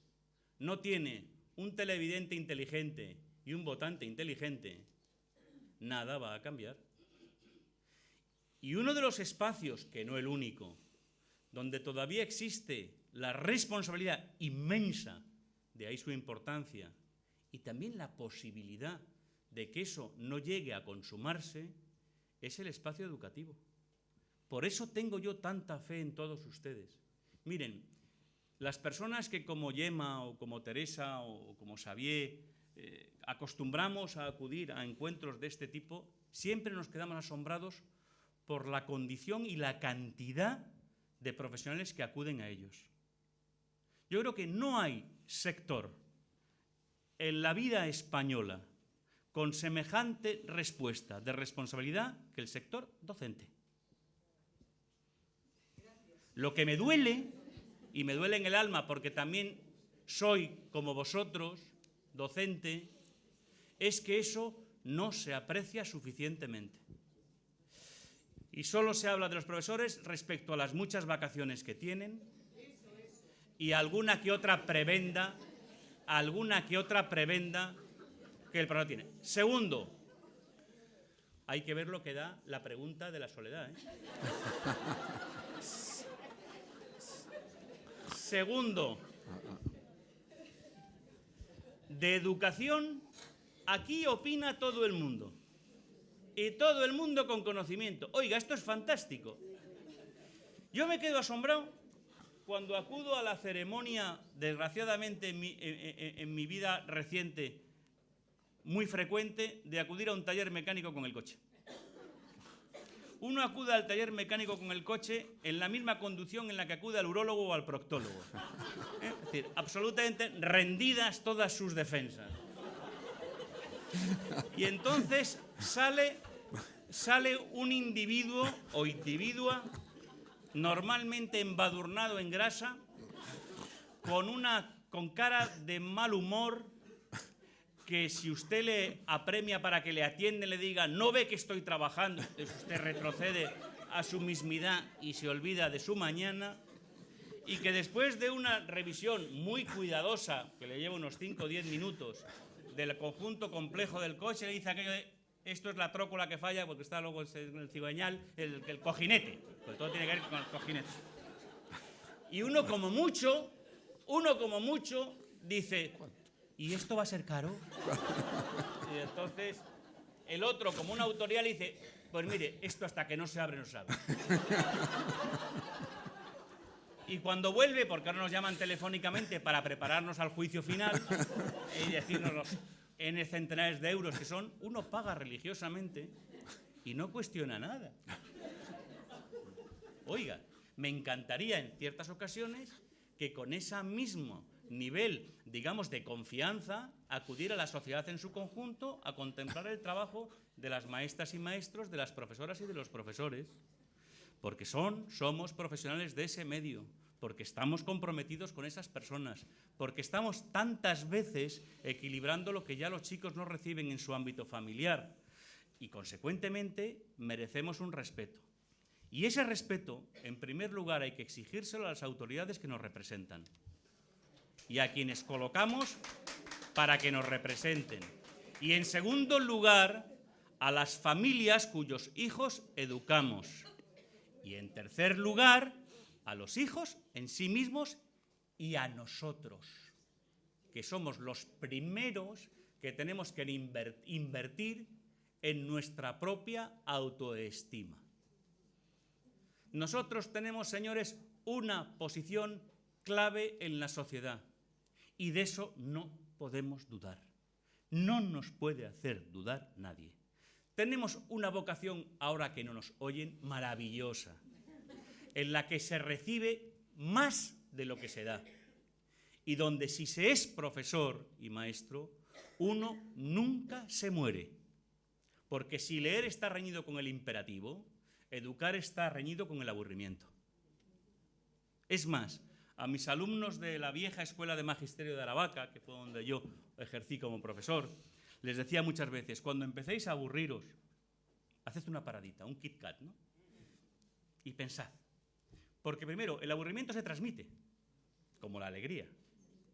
[SPEAKER 2] no tiene un televidente inteligente y un votante inteligente, nada va a cambiar. Y uno de los espacios, que no el único, donde todavía existe la responsabilidad inmensa, de ahí su importancia, y también la posibilidad de que eso no llegue a consumarse, es el espacio educativo. Por eso tengo yo tanta fe en todos ustedes. Miren, las personas que como Gemma o como Teresa o como Xavier acostumbramos a acudir a encuentros de este tipo, siempre nos quedamos asombrados por la condición y la cantidad de profesionales que acuden a ellos. Yo creo que no hay sector en la vida española con semejante respuesta de responsabilidad que el sector docente. Lo que me duele, y me duele en el alma porque también soy, como vosotros, docente, es que eso no se aprecia suficientemente. Y solo se habla de los profesores respecto a las muchas vacaciones que tienen y alguna que otra prebenda que el profesor tiene. Segundo, hay que ver lo que da la pregunta de la soledad, ¿eh? Segundo, de educación, aquí opina todo el mundo. Y todo el mundo con conocimiento. Oiga, esto es fantástico. Yo me quedo asombrado cuando acudo a la ceremonia, desgraciadamente en mi vida reciente, muy frecuente, de acudir a un taller mecánico con el coche. Uno acude al taller mecánico con el coche en la misma conducción en la que acude al urólogo o al proctólogo. Es decir, absolutamente rendidas todas sus defensas. Y entonces sale un individuo o individua normalmente embadurnado en grasa, con cara de mal humor, que si usted le apremia para que le atiende, le diga, no ve que estoy trabajando, entonces usted retrocede a su mismidad y se olvida de su mañana, y que después de una revisión muy cuidadosa, que le lleva unos 5 o 10 minutos, del conjunto complejo del coche, le dice aquello de, esto es la trócola que falla, porque está luego el cigüeñal, el cojinete, porque todo tiene que ver con el cojinete. Y uno como mucho dice, ¿y esto va a ser caro? Y entonces el otro, como una autoridad, le dice, pues mire, esto hasta que no se abre, no se abre. Y cuando vuelve, porque ahora nos llaman telefónicamente para prepararnos al juicio final y decirnos los N centenares de euros que son, uno paga religiosamente y no cuestiona nada. Oiga, me encantaría en ciertas ocasiones que con ese mismo nivel, digamos, de confianza, acudir a la sociedad en su conjunto a contemplar el trabajo de las maestras y maestros, de las profesoras y de los profesores, porque somos profesionales de ese medio, porque estamos comprometidos con esas personas, porque estamos tantas veces equilibrando lo que ya los chicos no reciben en su ámbito familiar y, consecuentemente, merecemos un respeto. Y ese respeto, en primer lugar, hay que exigírselo a las autoridades que nos representan y a quienes colocamos para que nos representen. Y, en segundo lugar, a las familias cuyos hijos educamos. Y, en tercer lugar, a los hijos en sí mismos y a nosotros, que somos los primeros que tenemos que invertir en nuestra propia autoestima. Nosotros tenemos, señores, una posición clave en la sociedad y de eso no podemos dudar. No nos puede hacer dudar nadie. Tenemos una vocación, ahora que no nos oyen, maravillosa, en la que se recibe más de lo que se da y donde si se es profesor y maestro, uno nunca se muere, porque si leer está reñido con el imperativo, educar está reñido con el aburrimiento. Es más, a mis alumnos de la vieja Escuela de Magisterio de Aravaca, que fue donde yo ejercí como profesor, les decía muchas veces, cuando empecéis a aburriros, haced una paradita, un Kit Kat, ¿no? Y pensad. Porque primero, el aburrimiento se transmite, como la alegría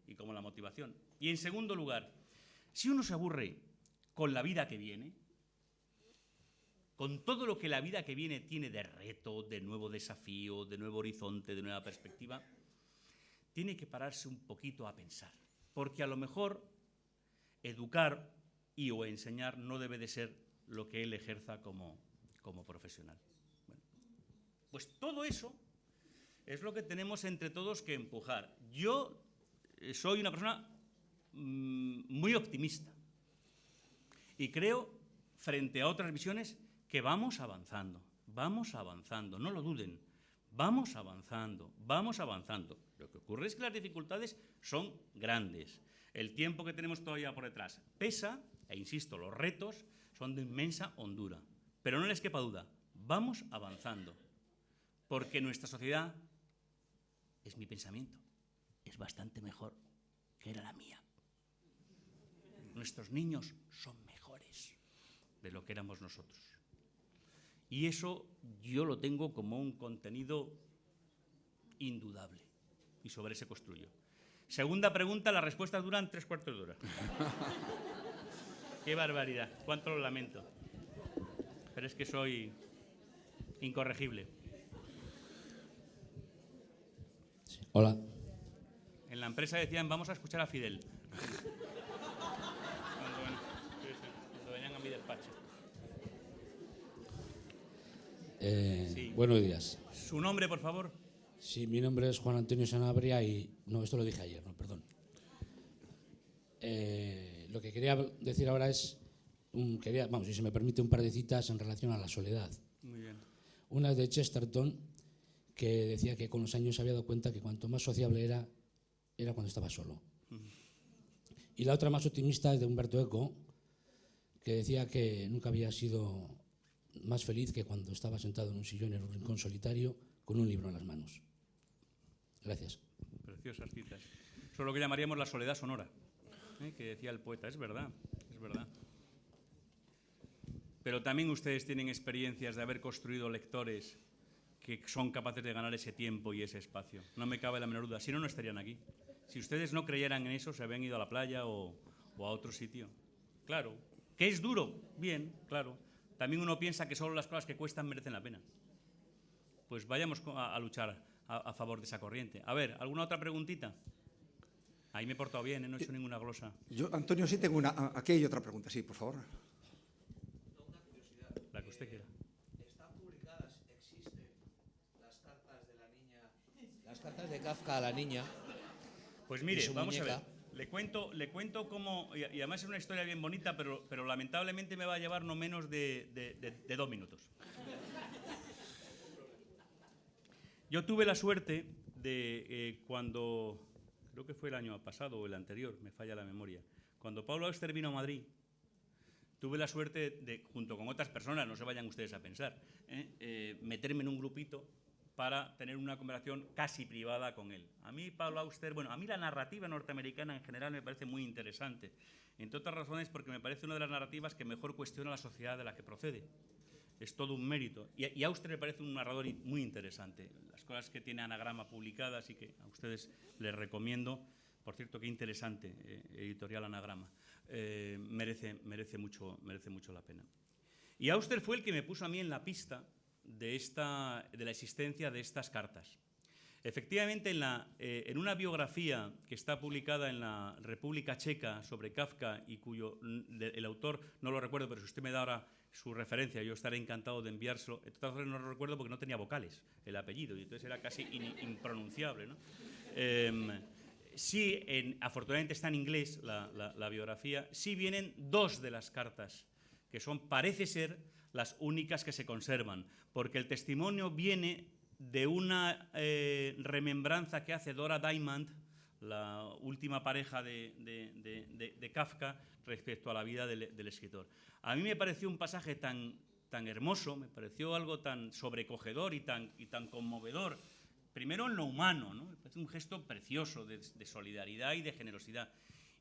[SPEAKER 2] y como la motivación. Y en segundo lugar, si uno se aburre con la vida que viene, con todo lo que la vida que viene tiene de reto, de nuevo desafío, de nuevo horizonte, de nueva perspectiva, tiene que pararse un poquito a pensar. Porque a lo mejor educar y o enseñar no debe de ser lo que él ejerza como profesional. Bueno, pues todo eso es lo que tenemos entre todos que empujar. Yo soy una persona muy optimista y creo frente a otras visiones que vamos avanzando, no lo duden, vamos avanzando. Lo que ocurre es que las dificultades son grandes. El tiempo que tenemos todavía por detrás pesa, e insisto, los retos son de inmensa hondura. Pero no les quepa duda, vamos avanzando, porque nuestra sociedad, es mi pensamiento, es bastante mejor que era la mía. Nuestros niños son mejores de lo que éramos nosotros. Y eso yo lo tengo como un contenido indudable. Y sobre ese construyo. Segunda pregunta, las respuestas duran 3/4 de hora. ¡Qué barbaridad! Cuánto lo lamento. Pero es que soy incorregible.
[SPEAKER 4] Sí. Hola.
[SPEAKER 2] En la empresa decían, vamos a escuchar a Fidel. Cuando venían a mi despacho. Sí.
[SPEAKER 4] Buenos días.
[SPEAKER 2] ¿Su nombre, por favor?
[SPEAKER 4] Sí, mi nombre es Juan Antonio Sanabria y... No, esto lo dije ayer, no, perdón. Lo que quería decir ahora es... si se me permite, un par de citas en relación a la soledad.
[SPEAKER 2] Muy bien.
[SPEAKER 4] Una es de Chesterton, que decía que con los años se había dado cuenta que cuanto más sociable era cuando estaba solo. Y la otra más optimista es de Humberto Eco, que decía que nunca había sido más feliz que cuando estaba sentado en un sillón en un rincón solitario con un libro en las manos. Gracias.
[SPEAKER 2] Preciosas citas. Eso es lo que llamaríamos la soledad sonora, que decía el poeta. Es verdad, es verdad. Pero también ustedes tienen experiencias de haber construido lectores que son capaces de ganar ese tiempo y ese espacio. No me cabe la menor duda. Si no, no estarían aquí. Si ustedes no creyeran en eso, se habían ido a la playa o a otro sitio. Claro. ¿Que es duro? Bien, claro. También uno piensa que solo las cosas que cuestan merecen la pena. Pues vayamos a luchar a favor de esa corriente. A ver, ¿alguna otra preguntita? Ahí me he portado bien, no he hecho ninguna glosa.
[SPEAKER 1] Yo, Antonio, sí tengo una... Aquí hay otra pregunta, sí, por favor.
[SPEAKER 5] Una curiosidad.
[SPEAKER 2] La que usted quiera.
[SPEAKER 5] ¿Están publicadas, existen las cartas de la niña, las cartas de Kafka a la niña?
[SPEAKER 2] Pues mire, vamos
[SPEAKER 5] muñeca.
[SPEAKER 2] a ver. Le cuento cómo... Y además es una historia bien bonita, pero lamentablemente me va a llevar no menos de 2 minutos. Yo tuve la suerte de cuando... Creo que fue el año pasado o el anterior, me falla la memoria. Cuando Pablo Auster vino a Madrid, tuve la suerte de, junto con otras personas, no se vayan ustedes a pensar, meterme en un grupito para tener una conversación casi privada con él. A mí Pablo Auster, a mí la narrativa norteamericana en general me parece muy interesante, entre otras razones porque me parece una de las narrativas que mejor cuestiona la sociedad de la que procede. Es todo un mérito. Y Auster me parece un narrador muy interesante. Las cosas que tiene Anagrama publicadas y que a ustedes les recomiendo, por cierto, qué interesante editorial Anagrama, merece mucho la pena. Y Auster fue el que me puso a mí en la pista de la existencia de estas cartas. Efectivamente, en una biografía que está publicada en la República Checa sobre Kafka y el autor, no lo recuerdo, pero si usted me da ahora su referencia, yo estaré encantado de enviárselo. De todas formas, no lo recuerdo porque no tenía vocales el apellido y entonces era casi impronunciable, ¿no? Sí, afortunadamente está en inglés la biografía. Sí vienen 2 de las cartas, que parece ser, las únicas que se conservan, porque el testimonio viene de una remembranza que hace Dora Diamond, la última pareja de Kafka, respecto a la vida del escritor. A mí me pareció un pasaje tan hermoso, me pareció algo tan sobrecogedor y tan conmovedor, primero en lo humano, ¿no? Me parece un gesto precioso de solidaridad y de generosidad.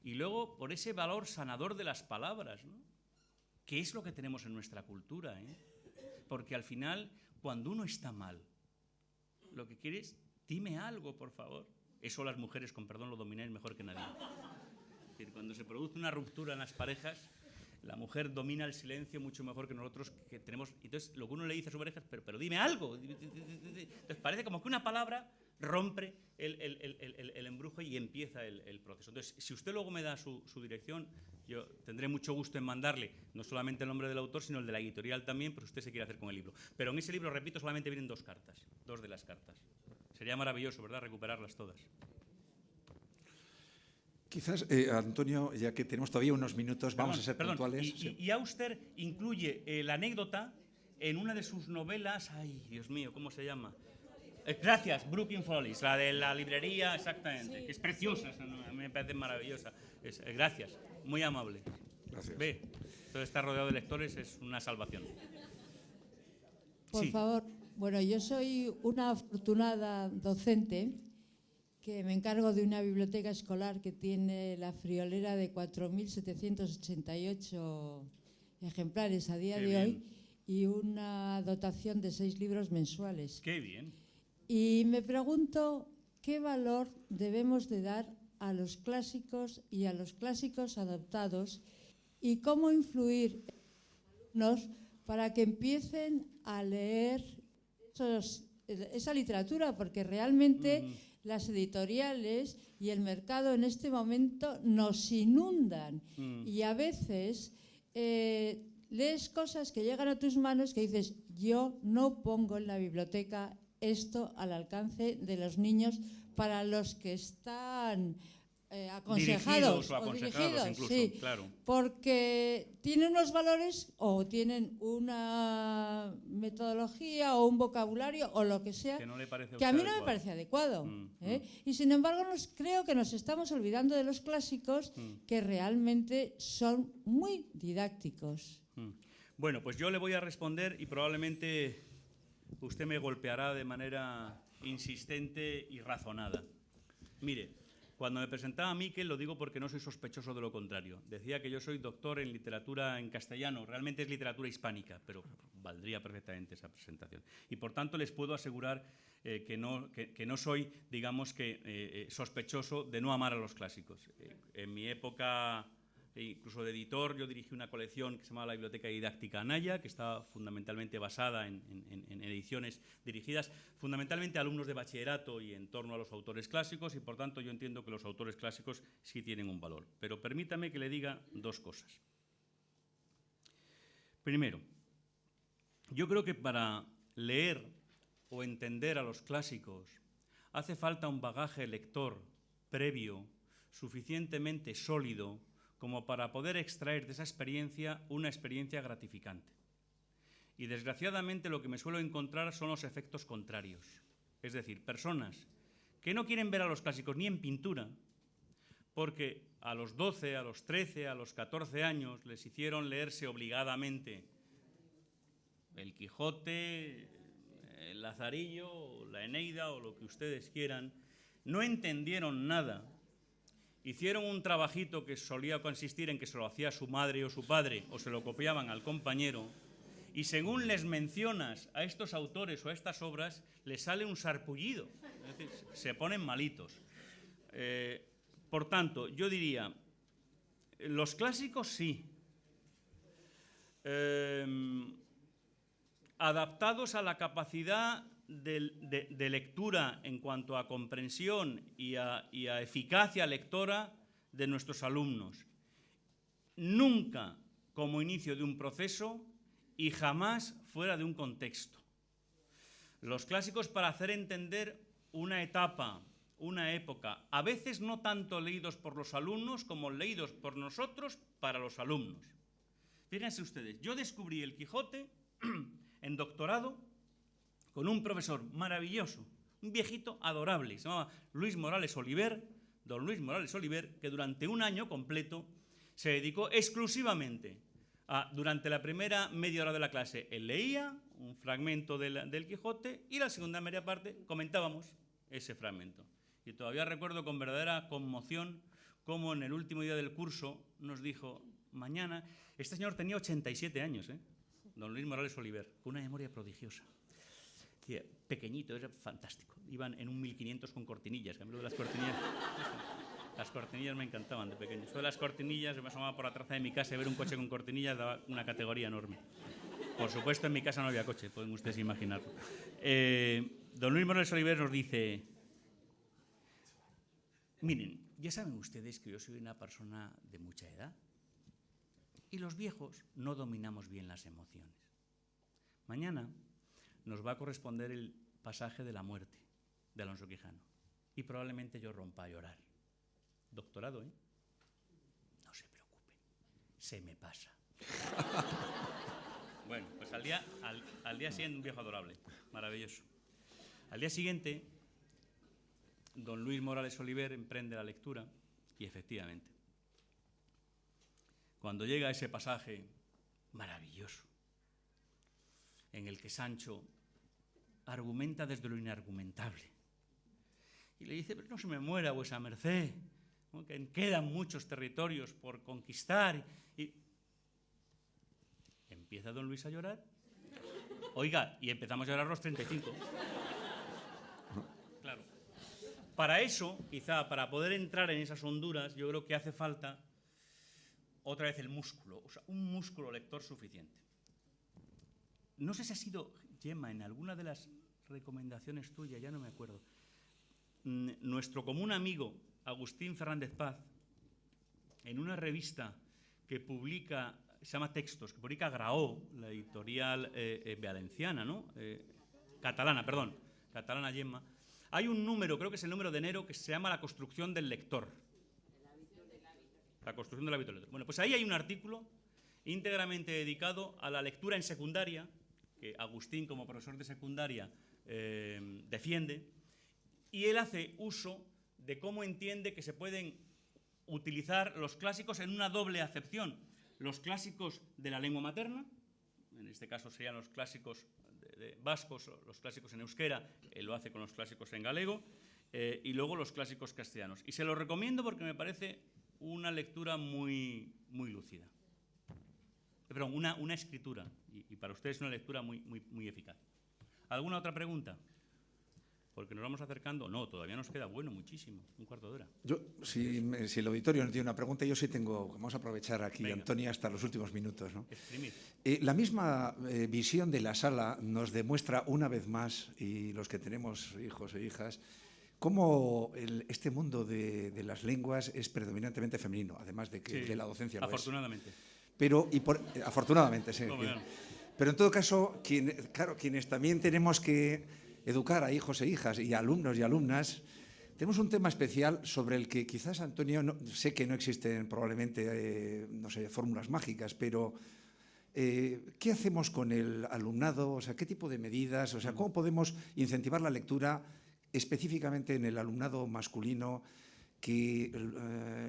[SPEAKER 2] Y luego por ese valor sanador de las palabras, ¿no? Que es lo que tenemos en nuestra cultura, ¿eh? Porque al final, cuando uno está mal, lo que quiere es, dime algo, por favor. Eso las mujeres, con perdón, lo domináis mejor que nadie. Es decir, cuando se produce una ruptura en las parejas, la mujer domina el silencio mucho mejor que nosotros, que tenemos... Entonces, lo que uno le dice a su pareja es, pero dime algo. Entonces, parece como que una palabra rompe el embrujo y empieza el proceso. Entonces, si usted luego me da su dirección, yo tendré mucho gusto en mandarle no solamente el nombre del autor, sino el de la editorial también, pero usted se quiere hacer con el libro. Pero en ese libro, repito, solamente vienen 2 cartas, 2 de las cartas. Sería maravilloso, ¿verdad?, recuperarlas todas.
[SPEAKER 1] Quizás, Antonio, ya que tenemos todavía unos minutos, vamos a ser puntuales.
[SPEAKER 2] Y Auster incluye la anécdota en una de sus novelas. Ay, Dios mío, ¿cómo se llama? Gracias, Brooklyn Follies, la de la librería, exactamente. Sí, que es preciosa, sí. Me parece maravillosa. Gracias, muy amable.
[SPEAKER 1] Gracias.
[SPEAKER 2] Ve, todo estar rodeado de lectores es una salvación.
[SPEAKER 6] Por favor, bueno, yo soy una afortunada docente que me encargo de una biblioteca escolar que tiene la friolera de 4.788 ejemplares a día de hoy y una dotación de 6 libros mensuales.
[SPEAKER 2] ¡Qué bien!
[SPEAKER 6] Y me pregunto qué valor debemos de dar a los clásicos y a los clásicos adaptados y cómo influir en los alumnos para que empiecen a leer esa literatura, porque realmente las editoriales y el mercado en este momento nos inundan y a veces lees cosas que llegan a tus manos que dices, yo no pongo en la biblioteca esto al alcance de los niños para los que están aconsejados
[SPEAKER 2] o
[SPEAKER 6] dirigidos,
[SPEAKER 2] incluso,
[SPEAKER 6] sí,
[SPEAKER 2] claro.
[SPEAKER 6] Porque tienen unos valores o tienen una metodología o un vocabulario o lo que sea
[SPEAKER 2] que, no le parece
[SPEAKER 6] que a mí no
[SPEAKER 2] adecuado.
[SPEAKER 6] me parece adecuado. Y sin embargo creo que nos estamos olvidando de los clásicos que realmente son muy didácticos.
[SPEAKER 2] Bueno, pues yo le voy a responder y probablemente usted me golpeará de manera insistente y razonada. Mire, cuando me presentaba a Miquel, lo digo porque no soy sospechoso de lo contrario. Decía que yo soy doctor en literatura en castellano, realmente es literatura hispánica, pero valdría perfectamente esa presentación. Y por tanto les puedo asegurar que no soy, digamos que, sospechoso de no amar a los clásicos. En mi época, incluso de editor, yo dirigí una colección que se llamaba la Biblioteca Didáctica Anaya, que estaba fundamentalmente basada en ediciones dirigidas fundamentalmente a alumnos de bachillerato y en torno a los autores clásicos, y por tanto yo entiendo que los autores clásicos sí tienen un valor. Pero permítame que le diga dos cosas. Primero, yo creo que para leer o entender a los clásicos hace falta un bagaje lector previo suficientemente sólido como para poder extraer de esa experiencia una experiencia gratificante. Y desgraciadamente lo que me suelo encontrar son los efectos contrarios. Es decir, personas que no quieren ver a los clásicos ni en pintura, porque a los 12, a los 13, a los 14 años les hicieron leerse obligadamente el Quijote, el Lazarillo, la Eneida o lo que ustedes quieran, no entendieron nada. Hicieron un trabajito que solía consistir en que se lo hacía su madre o su padre o se lo copiaban al compañero y según les mencionas a estos autores o a estas obras, les sale un sarpullido, es decir, se ponen malitos. Por tanto, yo diría, los clásicos sí, adaptados a la capacidad de lectura en cuanto a comprensión y a eficacia lectora de nuestros alumnos. Nunca como inicio de un proceso y jamás fuera de un contexto. Los clásicos para hacer entender una etapa, una época, a veces no tanto leídos por los alumnos como leídos por nosotros para los alumnos. Fíjense ustedes, yo descubrí el Quijote en doctorado con un profesor maravilloso, un viejito adorable, se llamaba Luis Morales Oliver, don Luis Morales Oliver, que durante un año completo se dedicó exclusivamente a, durante la primera media hora de la clase, él leía un fragmento del Quijote y la segunda media parte comentábamos ese fragmento. Y todavía recuerdo con verdadera conmoción cómo en el último día del curso nos dijo, mañana, este señor tenía 87 años, don Luis Morales Oliver, con una memoria prodigiosa. Pequeñito, era fantástico. Iban en un 1500 con cortinillas. Que a mí lo de las cortinillas me encantaban de pequeño. Eso de las cortinillas, yo me asomaba por la terraza de mi casa y ver un coche con cortinillas daba una categoría enorme. Por supuesto, en mi casa no había coche, pueden ustedes imaginarlo. Don Luis Morales Oliver nos dice, miren, ya saben ustedes que yo soy una persona de mucha edad y los viejos no dominamos bien las emociones. Mañana nos va a corresponder el pasaje de la muerte de Alonso Quijano y probablemente yo rompa a llorar. Doctorado, ¿eh? No se preocupen, se me pasa. Bueno, pues al día siguiente, un viejo adorable, maravilloso. Al día siguiente, don Luis Morales Oliver emprende la lectura y efectivamente, cuando llega a ese pasaje maravilloso, en el que Sancho argumenta desde lo inargumentable, y le dice, pero no se me muera vuesa merced, ¿no? Que quedan muchos territorios por conquistar, y empieza don Luis a llorar. Oiga, y empezamos a llorar los 35. Claro. Para eso, quizá, para poder entrar en esas honduras, yo creo que hace falta otra vez el músculo, o sea, un músculo lector suficiente. No sé si ha sido, Gemma, en alguna de las recomendaciones tuyas, ya no me acuerdo, nuestro común amigo Agustín Fernández Paz, en una revista que publica, se llama Textos, que publica Graó, la editorial valenciana, ¿no? Catalana, Gemma, hay un número, creo que es el número de enero, que se llama La construcción del lector. La construcción del hábito lector. Bueno, pues ahí hay un artículo íntegramente dedicado a la lectura en secundaria, que Agustín, como profesor de secundaria, defiende, y él hace uso de cómo entiende que se pueden utilizar los clásicos en una doble acepción. Los clásicos de la lengua materna, en este caso serían los clásicos de vascos, los clásicos en euskera, él lo hace con los clásicos en galego, y luego los clásicos castellanos. Y se lo recomiendo porque me parece una lectura muy, muy lúcida. Perdón, una escritura, y para ustedes una lectura muy, muy, muy eficaz. ¿Alguna otra pregunta? Porque nos vamos acercando. No, todavía nos queda muchísimo, un cuarto de hora.
[SPEAKER 1] Yo, si el auditorio no tiene una pregunta, yo sí tengo. Vamos a aprovechar aquí, venga, Antonia, hasta los últimos minutos, ¿no?
[SPEAKER 2] Exprimir.
[SPEAKER 1] La misma visión de la sala nos demuestra una vez más, y los que tenemos hijos e hijas, cómo este mundo de las lenguas es predominantemente femenino, además de que de la docencia lo
[SPEAKER 2] afortunadamente.
[SPEAKER 1] Es. Pero, afortunadamente, sí. Pero en todo caso, quienes también tenemos que educar a hijos e hijas y a alumnos y alumnas, tenemos un tema especial sobre el que quizás, Antonio, sé que no existen probablemente, no sé, fórmulas mágicas, pero ¿qué hacemos con el alumnado? O sea, ¿qué tipo de medidas? O sea, ¿cómo podemos incentivar la lectura específicamente en el alumnado masculino que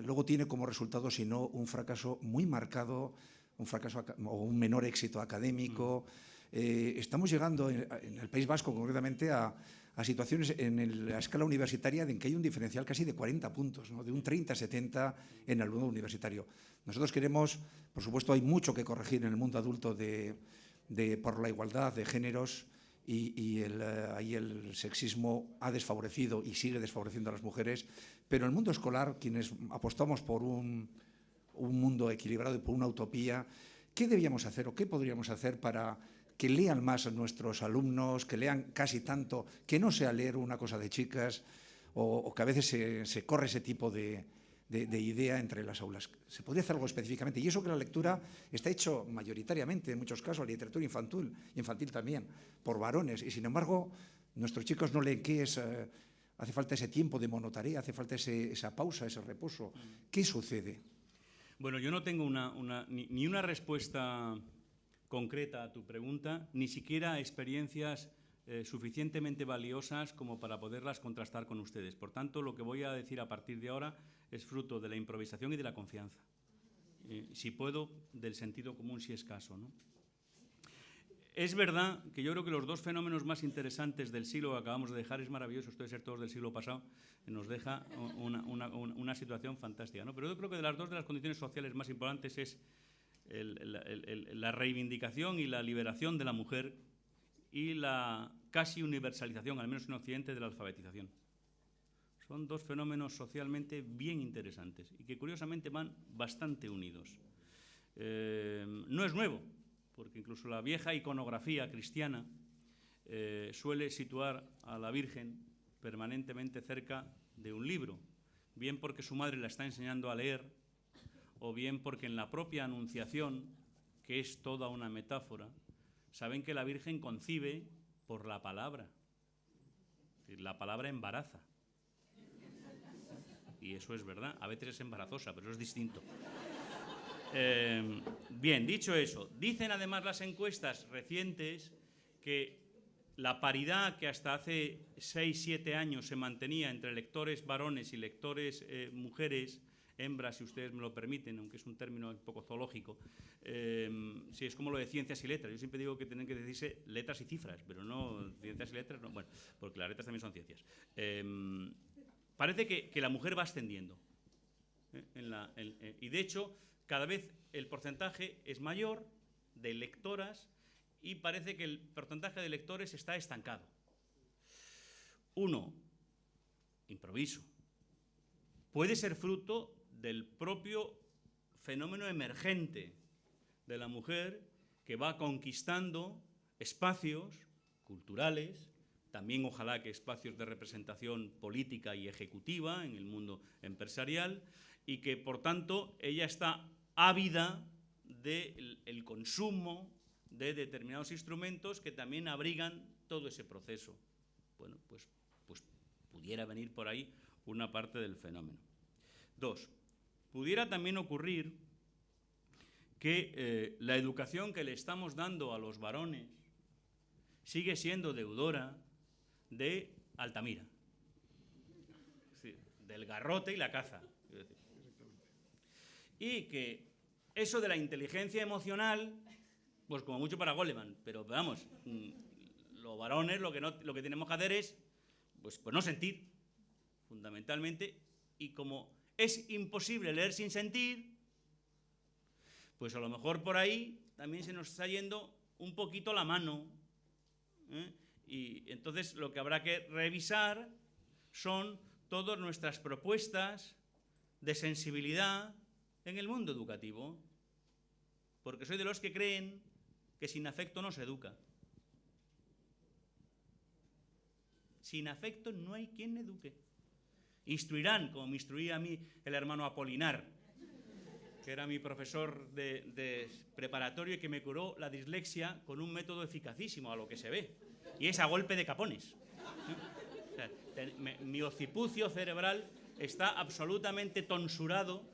[SPEAKER 1] luego tiene como resultado, si no, un fracaso muy marcado, un fracaso o un menor éxito académico? Estamos llegando en el País Vasco concretamente a situaciones en la escala universitaria en que hay un diferencial casi de 40 puntos, ¿no? De un 30 a 70 en el alumno universitario. Nosotros queremos, por supuesto, hay mucho que corregir en el mundo adulto por la igualdad de géneros y ahí el sexismo ha desfavorecido y sigue desfavoreciendo a las mujeres, pero en el mundo escolar, quienes apostamos por un mundo equilibrado y por una utopía, ¿qué debíamos hacer o qué podríamos hacer para que lean más a nuestros alumnos, que lean casi tanto, que no sea leer una cosa de chicas o que a veces se corre ese tipo de idea entre las aulas? ¿Se podría hacer algo específicamente? Y eso que la lectura está hecho mayoritariamente, en muchos casos, la literatura infantil también, por varones, y sin embargo nuestros chicos no leen. ¿Qué es? Hace falta ese tiempo de monotarea, hace falta esa pausa, ese reposo. ¿Qué sucede?
[SPEAKER 2] Bueno, yo no tengo ni una respuesta concreta a tu pregunta, ni siquiera experiencias suficientemente valiosas como para poderlas contrastar con ustedes. Por tanto, lo que voy a decir a partir de ahora es fruto de la improvisación y de la confianza. Si puedo, del sentido común si es caso, ¿no? Es verdad que yo creo que los dos fenómenos más interesantes del siglo que acabamos de dejar, es maravilloso esto de ser todos del siglo pasado, nos deja una situación fantástica, ¿no? Pero yo creo que de las condiciones sociales más importantes es la reivindicación y la liberación de la mujer y la casi universalización, al menos en Occidente, de la alfabetización. Son dos fenómenos socialmente bien interesantes y que curiosamente van bastante unidos. No es nuevo, porque incluso la vieja iconografía cristiana suele situar a la Virgen permanentemente cerca de un libro, bien porque su madre la está enseñando a leer, o bien porque en la propia Anunciación, que es toda una metáfora, saben que la Virgen concibe por la palabra. La palabra embaraza. y eso es verdad. A veces es embarazosa, pero eso es distinto. Bien, dicho eso, dicen además las encuestas recientes que la paridad que hasta hace 6-7 años se mantenía entre lectores varones y lectores mujeres, hembras, si ustedes me lo permiten, aunque es un término un poco zoológico, sí, es como lo de ciencias y letras. Yo siempre digo que tienen que decirse letras y cifras, pero no ciencias y letras, no, bueno, porque las letras también son ciencias. Parece que la mujer va ascendiendo. Y de hecho, cada vez el porcentaje es mayor de lectoras y parece que el porcentaje de lectores está estancado. Uno, improviso, puede ser fruto del propio fenómeno emergente de la mujer que va conquistando espacios culturales, también ojalá que espacios de representación política y ejecutiva en el mundo empresarial, y que por tanto ella está ávida del consumo de determinados instrumentos que también abrigan todo ese proceso. Bueno, pues pudiera venir por ahí una parte del fenómeno. Dos, pudiera también ocurrir que la educación que le estamos dando a los varones sigue siendo deudora de Altamira, es decir, del garrote y la caza. Y que eso de la inteligencia emocional, pues como mucho para Goleman, pero vamos, los varones lo que tenemos que hacer es pues no sentir, fundamentalmente, y como es imposible leer sin sentir, pues a lo mejor por ahí también se nos está yendo un poquito la mano, ¿eh? Y entonces lo que habrá que revisar son todas nuestras propuestas de sensibilidad en el mundo educativo, porque soy de los que creen que sin afecto no se educa. Sin afecto no hay quien eduque. Instruirán, como me instruía a mí el hermano Apolinar, que era mi profesor de preparatorio y que me curó la dislexia con un método eficacísimo a lo que se ve, y es a golpe de capones. O sea, mi occipucio cerebral está absolutamente tonsurado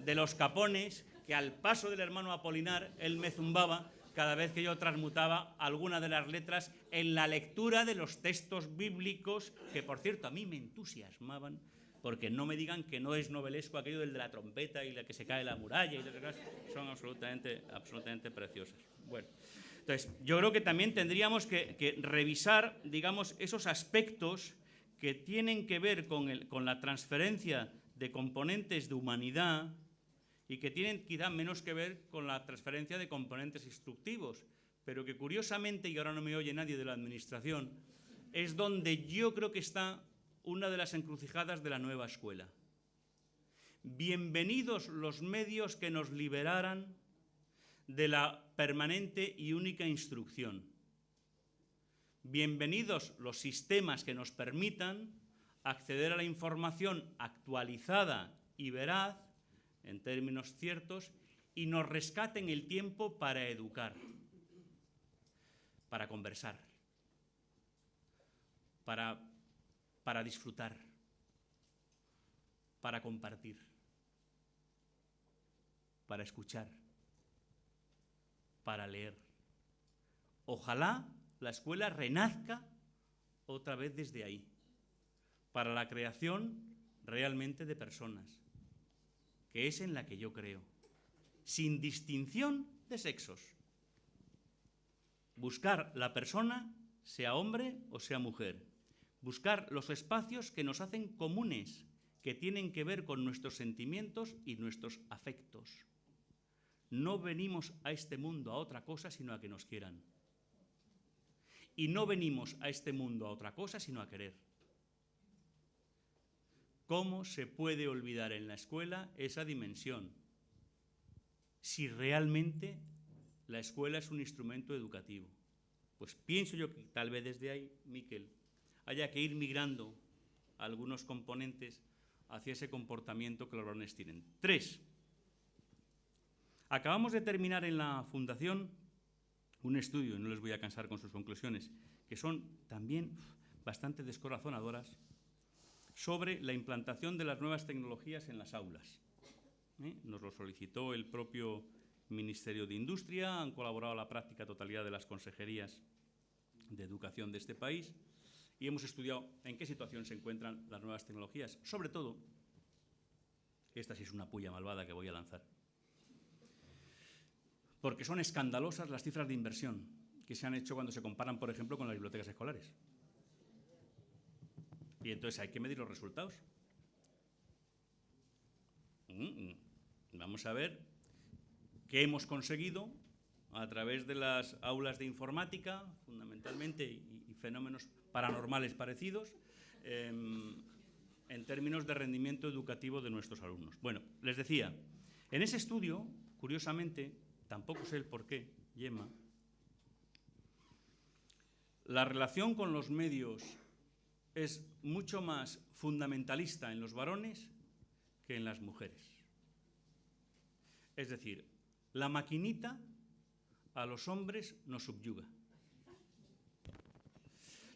[SPEAKER 2] de los capones que al paso del hermano Apolinar él me zumbaba cada vez que yo transmutaba alguna de las letras en la lectura de los textos bíblicos, que por cierto a mí me entusiasmaban, porque no me digan que no es novelesco aquello del de la trompeta y la que se cae la muralla, y las cosas son absolutamente preciosas. Bueno, entonces yo creo que también tendríamos que revisar, digamos, esos aspectos que tienen que ver con la transferencia de componentes de humanidad y que tienen quizá menos que ver con la transferencia de componentes instructivos, pero que curiosamente, y ahora no me oye nadie de la administración, es donde yo creo que está una de las encrucijadas de la nueva escuela. Bienvenidos los medios que nos liberaran de la permanente y única instrucción. Bienvenidos los sistemas que nos permitan acceder a la información actualizada y veraz, en términos ciertos, y nos rescaten el tiempo para educar, para conversar, para disfrutar, para compartir, para escuchar, para leer. Ojalá la escuela renazca otra vez desde ahí, para la creación realmente de personas, que es en la que yo creo, sin distinción de sexos. Buscar la persona, sea hombre o sea mujer. Buscar los espacios que nos hacen comunes, que tienen que ver con nuestros sentimientos y nuestros afectos. No venimos a este mundo a otra cosa sino a que nos quieran. Y no venimos a este mundo a otra cosa sino a querer. ¿Cómo se puede olvidar en la escuela esa dimensión? Si realmente la escuela es un instrumento educativo. Pues pienso yo que tal vez desde ahí, Miquel, haya que ir migrando algunos componentes hacia ese comportamiento que los varones tienen. 3. Acabamos de terminar en la Fundación un estudio, y no les voy a cansar con sus conclusiones, que son también bastante descorazonadoras, sobre la implantación de las nuevas tecnologías en las aulas. Nos lo solicitó el propio Ministerio de Industria, han colaborado la práctica totalidad de las consejerías de educación de este país y hemos estudiado en qué situación se encuentran las nuevas tecnologías. Sobre todo, esta sí es una puya malvada que voy a lanzar, porque son escandalosas las cifras de inversión que se han hecho cuando se comparan, por ejemplo, con las bibliotecas escolares. Y entonces hay que medir los resultados. Vamos a ver qué hemos conseguido a través de las aulas de informática, fundamentalmente, y fenómenos paranormales parecidos, en términos de rendimiento educativo de nuestros alumnos. Bueno, les decía, en ese estudio, curiosamente, tampoco sé el por qué, Gemma, la relación con los medios es mucho más fundamentalista en los varones que en las mujeres. Es decir, la maquinita a los hombres nos subyuga.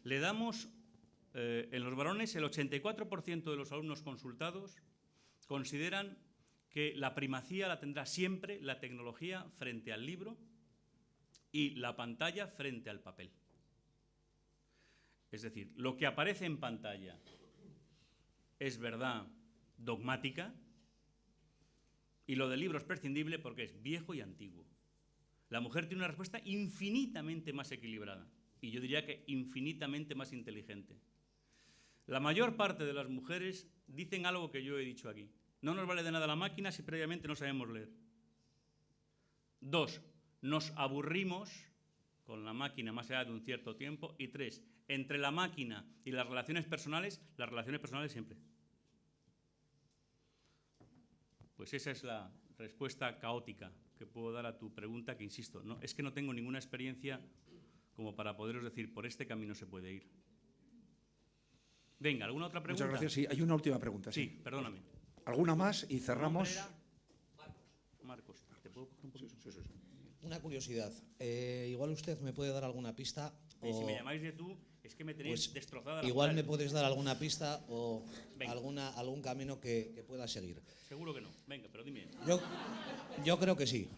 [SPEAKER 2] Le damos, en los varones, el 84% de los alumnos consultados consideran que la primacía la tendrá siempre la tecnología frente al libro y la pantalla frente al papel. Es decir, lo que aparece en pantalla es verdad dogmática y lo del libro es prescindible porque es viejo y antiguo. La mujer tiene una respuesta infinitamente más equilibrada y yo diría que infinitamente más inteligente. La mayor parte de las mujeres dicen algo que yo he dicho aquí. No nos vale de nada la máquina si previamente no sabemos leer. 2, nos aburrimos con la máquina más allá de un cierto tiempo. Y 3, entre la máquina y las relaciones personales siempre. Pues esa es la respuesta caótica que puedo dar a tu pregunta, que insisto, no, es que no tengo ninguna experiencia como para poderos decir, por este camino se puede ir. Venga, ¿alguna otra pregunta?
[SPEAKER 1] Muchas gracias. Sí, hay una última pregunta.
[SPEAKER 2] Sí, perdóname.
[SPEAKER 1] ¿Alguna más? Y cerramos.
[SPEAKER 2] Marcos, ¿te puedo coger un poquito? Sí.
[SPEAKER 5] Una curiosidad. Igual usted me puede dar alguna pista.
[SPEAKER 2] Y si me llamáis de tú, es que me tenéis
[SPEAKER 5] pues,
[SPEAKER 2] destrozada la
[SPEAKER 5] igual
[SPEAKER 2] moral.
[SPEAKER 5] me puedes dar alguna pista o algún camino que pueda seguir.
[SPEAKER 2] Seguro que no. Venga, pero dime.
[SPEAKER 5] Yo creo que sí.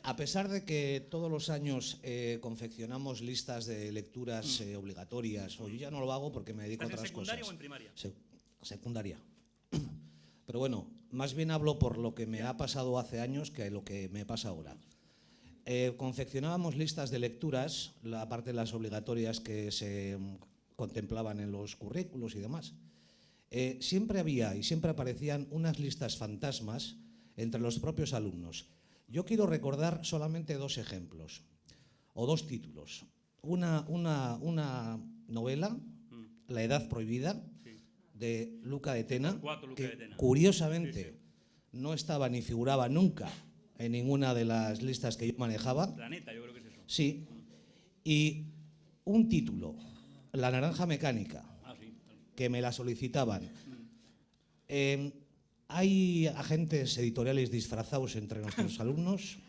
[SPEAKER 5] A pesar de que todos los años confeccionamos listas de lecturas obligatorias, o yo ya no lo hago porque me dedico a otras cosas.
[SPEAKER 2] ¿En secundaria o en primaria?
[SPEAKER 5] Secundaria. Pero bueno, más bien hablo por lo que me ha pasado hace años que lo que me pasa ahora. Confeccionábamos listas de lecturas, aparte de las obligatorias que se contemplaban en los currículos y demás. Siempre había y siempre aparecían unas listas fantasmas entre los propios alumnos. Yo quiero recordar solamente 2 ejemplos, o 2 títulos. Una novela, La Edad Prohibida, de Luca de Tena, que curiosamente no estaba ni figuraba nunca en ninguna de las listas que yo manejaba.
[SPEAKER 2] Planeta, yo creo que es eso.
[SPEAKER 5] Sí. Y un título, La Naranja Mecánica, que me la solicitaban. ¿Hay agentes editoriales disfrazados entre nuestros alumnos?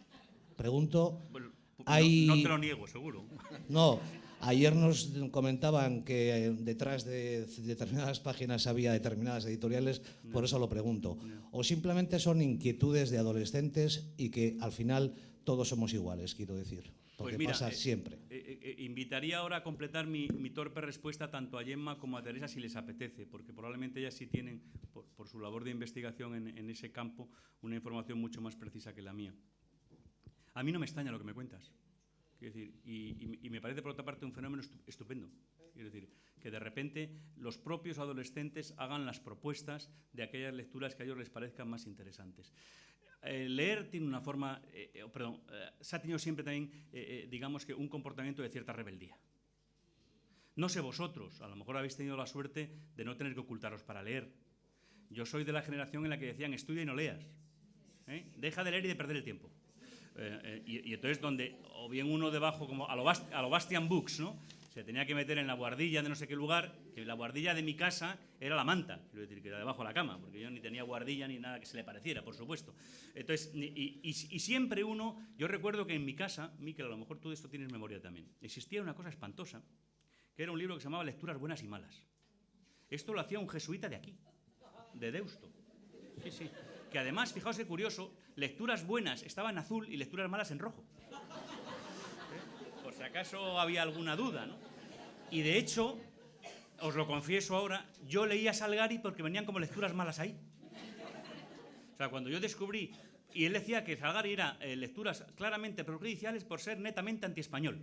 [SPEAKER 5] Pregunto.
[SPEAKER 2] Bueno,
[SPEAKER 5] ¿hay...
[SPEAKER 2] no te lo niego, seguro.
[SPEAKER 5] No. Ayer nos comentaban que detrás de determinadas páginas había determinadas editoriales, por eso lo pregunto. O simplemente son inquietudes de adolescentes y que al final todos somos iguales, quiero decir. Porque pues mira, pasa siempre.
[SPEAKER 2] Invitaría ahora a completar mi torpe respuesta tanto a Gemma como a Teresa si les apetece, porque probablemente ellas sí tienen, por su labor de investigación en ese campo, una información mucho más precisa que la mía. A mí no me extraña lo que me cuentas. Quiero decir, y me parece por otra parte un fenómeno estupendo. Quiero decir, que de repente los propios adolescentes hagan las propuestas de aquellas lecturas que a ellos les parezcan más interesantes. Leer tiene una forma, se ha tenido siempre también, digamos que un comportamiento de cierta rebeldía. No sé vosotros, a lo mejor habéis tenido la suerte de no tener que ocultaros para leer. Yo soy de la generación en la que decían estudia y no leas. Deja de leer y de perder el tiempo. Y entonces donde, o bien uno debajo, como a lo Bastian Books, ¿no? Se tenía que meter en la buhardilla de no sé qué lugar, que la buhardilla de mi casa era la manta, quiero decir, que era debajo de la cama, porque yo ni tenía buhardilla ni nada que se le pareciera, por supuesto. Entonces, y siempre uno, yo recuerdo que en mi casa, Miquel, a lo mejor tú de esto tienes memoria también, existía una cosa espantosa, que era un libro que se llamaba Lecturas buenas y malas. Esto lo hacía un jesuita de aquí, de Deusto. Sí, sí. Que además, fijaos qué curioso, lecturas buenas estaban en azul y lecturas malas en rojo. Por si acaso había alguna duda, ¿no? Y de hecho, os lo confieso ahora, yo leía Salgari porque venían como lecturas malas ahí. O sea, cuando yo descubrí, y él decía que Salgari era lecturas claramente perjudiciales por ser netamente antiespañol.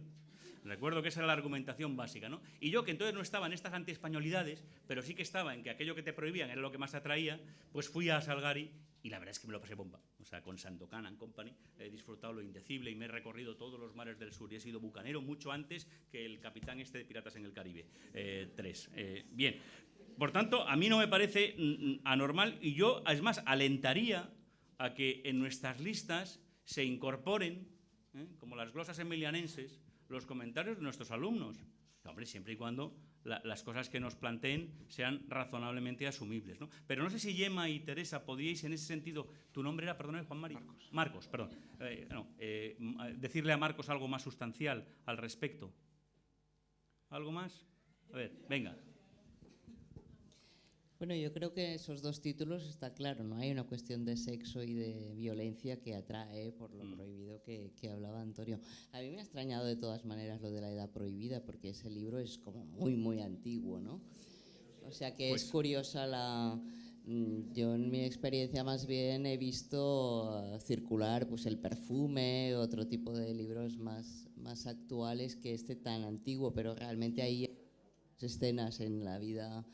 [SPEAKER 2] Recuerdo que esa era la argumentación básica, ¿no? Y yo, que entonces no estaba en estas antiespañolidades, pero sí que estaba en que aquello que te prohibían era lo que más atraía, pues fui a Salgari y la verdad es que me lo pasé bomba. O sea, con Sandokan and Company he disfrutado lo indecible y me he recorrido todos los mares del sur y he sido bucanero mucho antes que el capitán este de Piratas en el Caribe 3. Bien, por tanto, a mí no me parece anormal y yo, es más, alentaría a que en nuestras listas se incorporen, como las glosas emilianenses, los comentarios de nuestros alumnos. Hombre, siempre y cuando las cosas que nos planteen sean razonablemente asumibles, ¿no? Pero no sé si Gemma y Teresa podíais en ese sentido, tu nombre era, perdón, Juan Mari. Marcos, perdón. Decirle a Marcos algo más sustancial al respecto. ¿Algo más? A ver, venga.
[SPEAKER 7] Bueno, yo creo que esos dos títulos está claro, ¿no? Hay una cuestión de sexo y de violencia que atrae por lo prohibido que hablaba Antonio. A mí me ha extrañado de todas maneras lo de la edad prohibida, porque ese libro es como muy, muy antiguo, ¿no? O sea que es curiosa la... Yo en mi experiencia más bien he visto circular pues el Perfume, otro tipo de libros más actuales que este tan antiguo, pero realmente hay escenas en la vida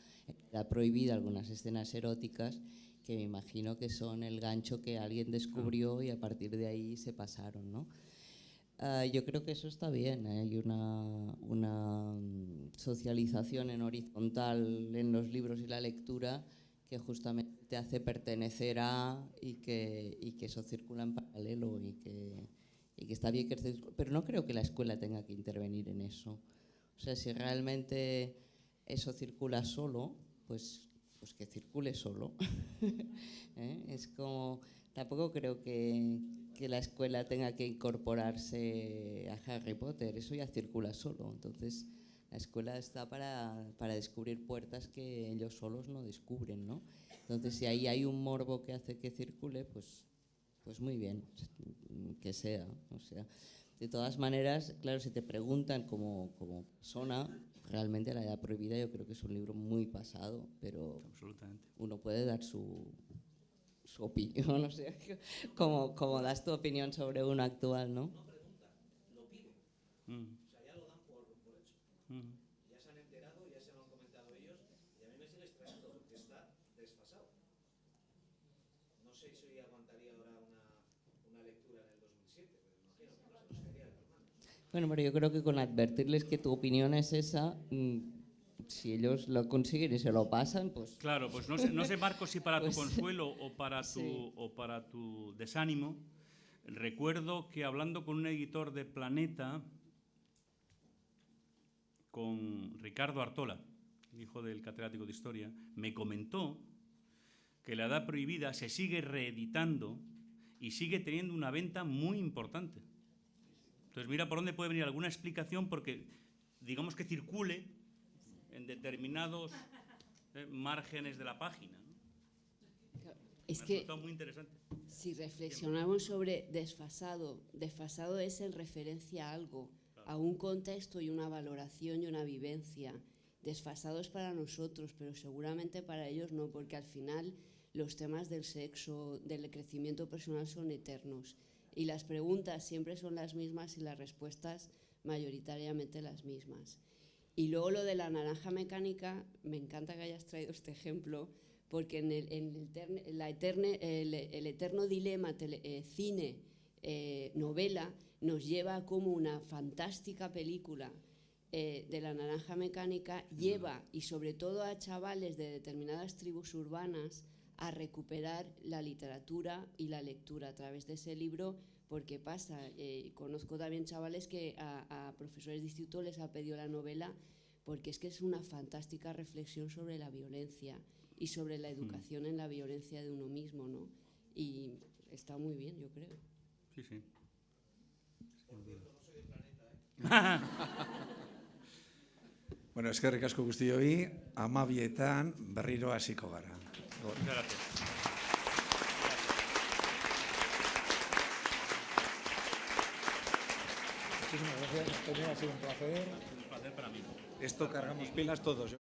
[SPEAKER 7] prohibida, algunas escenas eróticas que me imagino que son el gancho que alguien descubrió y a partir de ahí se pasaron, ¿no? Yo creo que eso está bien, ¿eh? Hay una socialización en horizontal en los libros y la lectura que justamente te hace pertenecer a y que eso circula en paralelo y que está bien que... Pero no creo que la escuela tenga que intervenir en eso. O sea, si realmente eso circula solo, pues que circule solo. Es como... Tampoco creo que la escuela tenga que incorporarse a Harry Potter, eso ya circula solo. Entonces, la escuela está para descubrir puertas que ellos solos no descubren, ¿no? Entonces, si ahí hay un morbo que hace que circule, pues muy bien, que sea. O sea, de todas maneras, claro, si te preguntan como persona, realmente La Edad Prohibida yo creo que es un libro muy pasado, pero uno puede dar su opinión, o sea, como das tu opinión sobre uno actual, ¿no?
[SPEAKER 5] No preguntan, lo piden. O sea, ya lo dan por hecho. Ya se han enterado, ya se lo han comentado ellos, y a mí me sigue extrañando porque está desfasado. No sé si aguantaría ahora una lectura en el 2007, pero imagino que no se nos caería de las manos.
[SPEAKER 7] Bueno, pero yo creo que con advertirles que tu opinión es esa, si ellos lo consiguen y se lo pasan, pues...
[SPEAKER 2] Claro, pues no sé Marcos, si para tu consuelo o para tu desánimo, recuerdo que hablando con un editor de Planeta, con Ricardo Artola, hijo del catedrático de Historia, me comentó que La Edad Prohibida se sigue reeditando y sigue teniendo una venta muy importante. Entonces mira por dónde puede venir alguna explicación, porque digamos que circule en determinados márgenes de la página, ¿no?
[SPEAKER 8] Es que
[SPEAKER 2] muy interesante.
[SPEAKER 8] si reflexionamos sobre desfasado es en referencia a algo, a un contexto y una valoración y una vivencia. Desfasado es para nosotros, pero seguramente para ellos no, porque al final los temas del sexo, del crecimiento personal son eternos y las preguntas siempre son las mismas y las respuestas mayoritariamente las mismas. Y luego lo de la naranja mecánica, me encanta que hayas traído este ejemplo, porque en el eterno dilema cine, novela, nos lleva a cómo una fantástica película de la naranja mecánica lleva, y sobre todo a chavales de determinadas tribus urbanas, a recuperar la literatura y la lectura a través de ese libro, porque pasa, conozco también chavales que a profesores de instituto les ha pedido la novela porque es que es una fantástica reflexión sobre la violencia y sobre la educación en la violencia de uno mismo, ¿no? Y está muy bien, yo creo.
[SPEAKER 2] Sí, sí.
[SPEAKER 5] Por cierto, no soy de Planeta, ¿eh?
[SPEAKER 1] Bueno, eskerrik asko guztioi, 12etan berriro hasiko gara.
[SPEAKER 2] Muchas gracias.
[SPEAKER 1] Muchísimas gracias, Antonio, ha sido un placer.
[SPEAKER 2] Un placer para mí.
[SPEAKER 1] Esto cargamos pilas todos.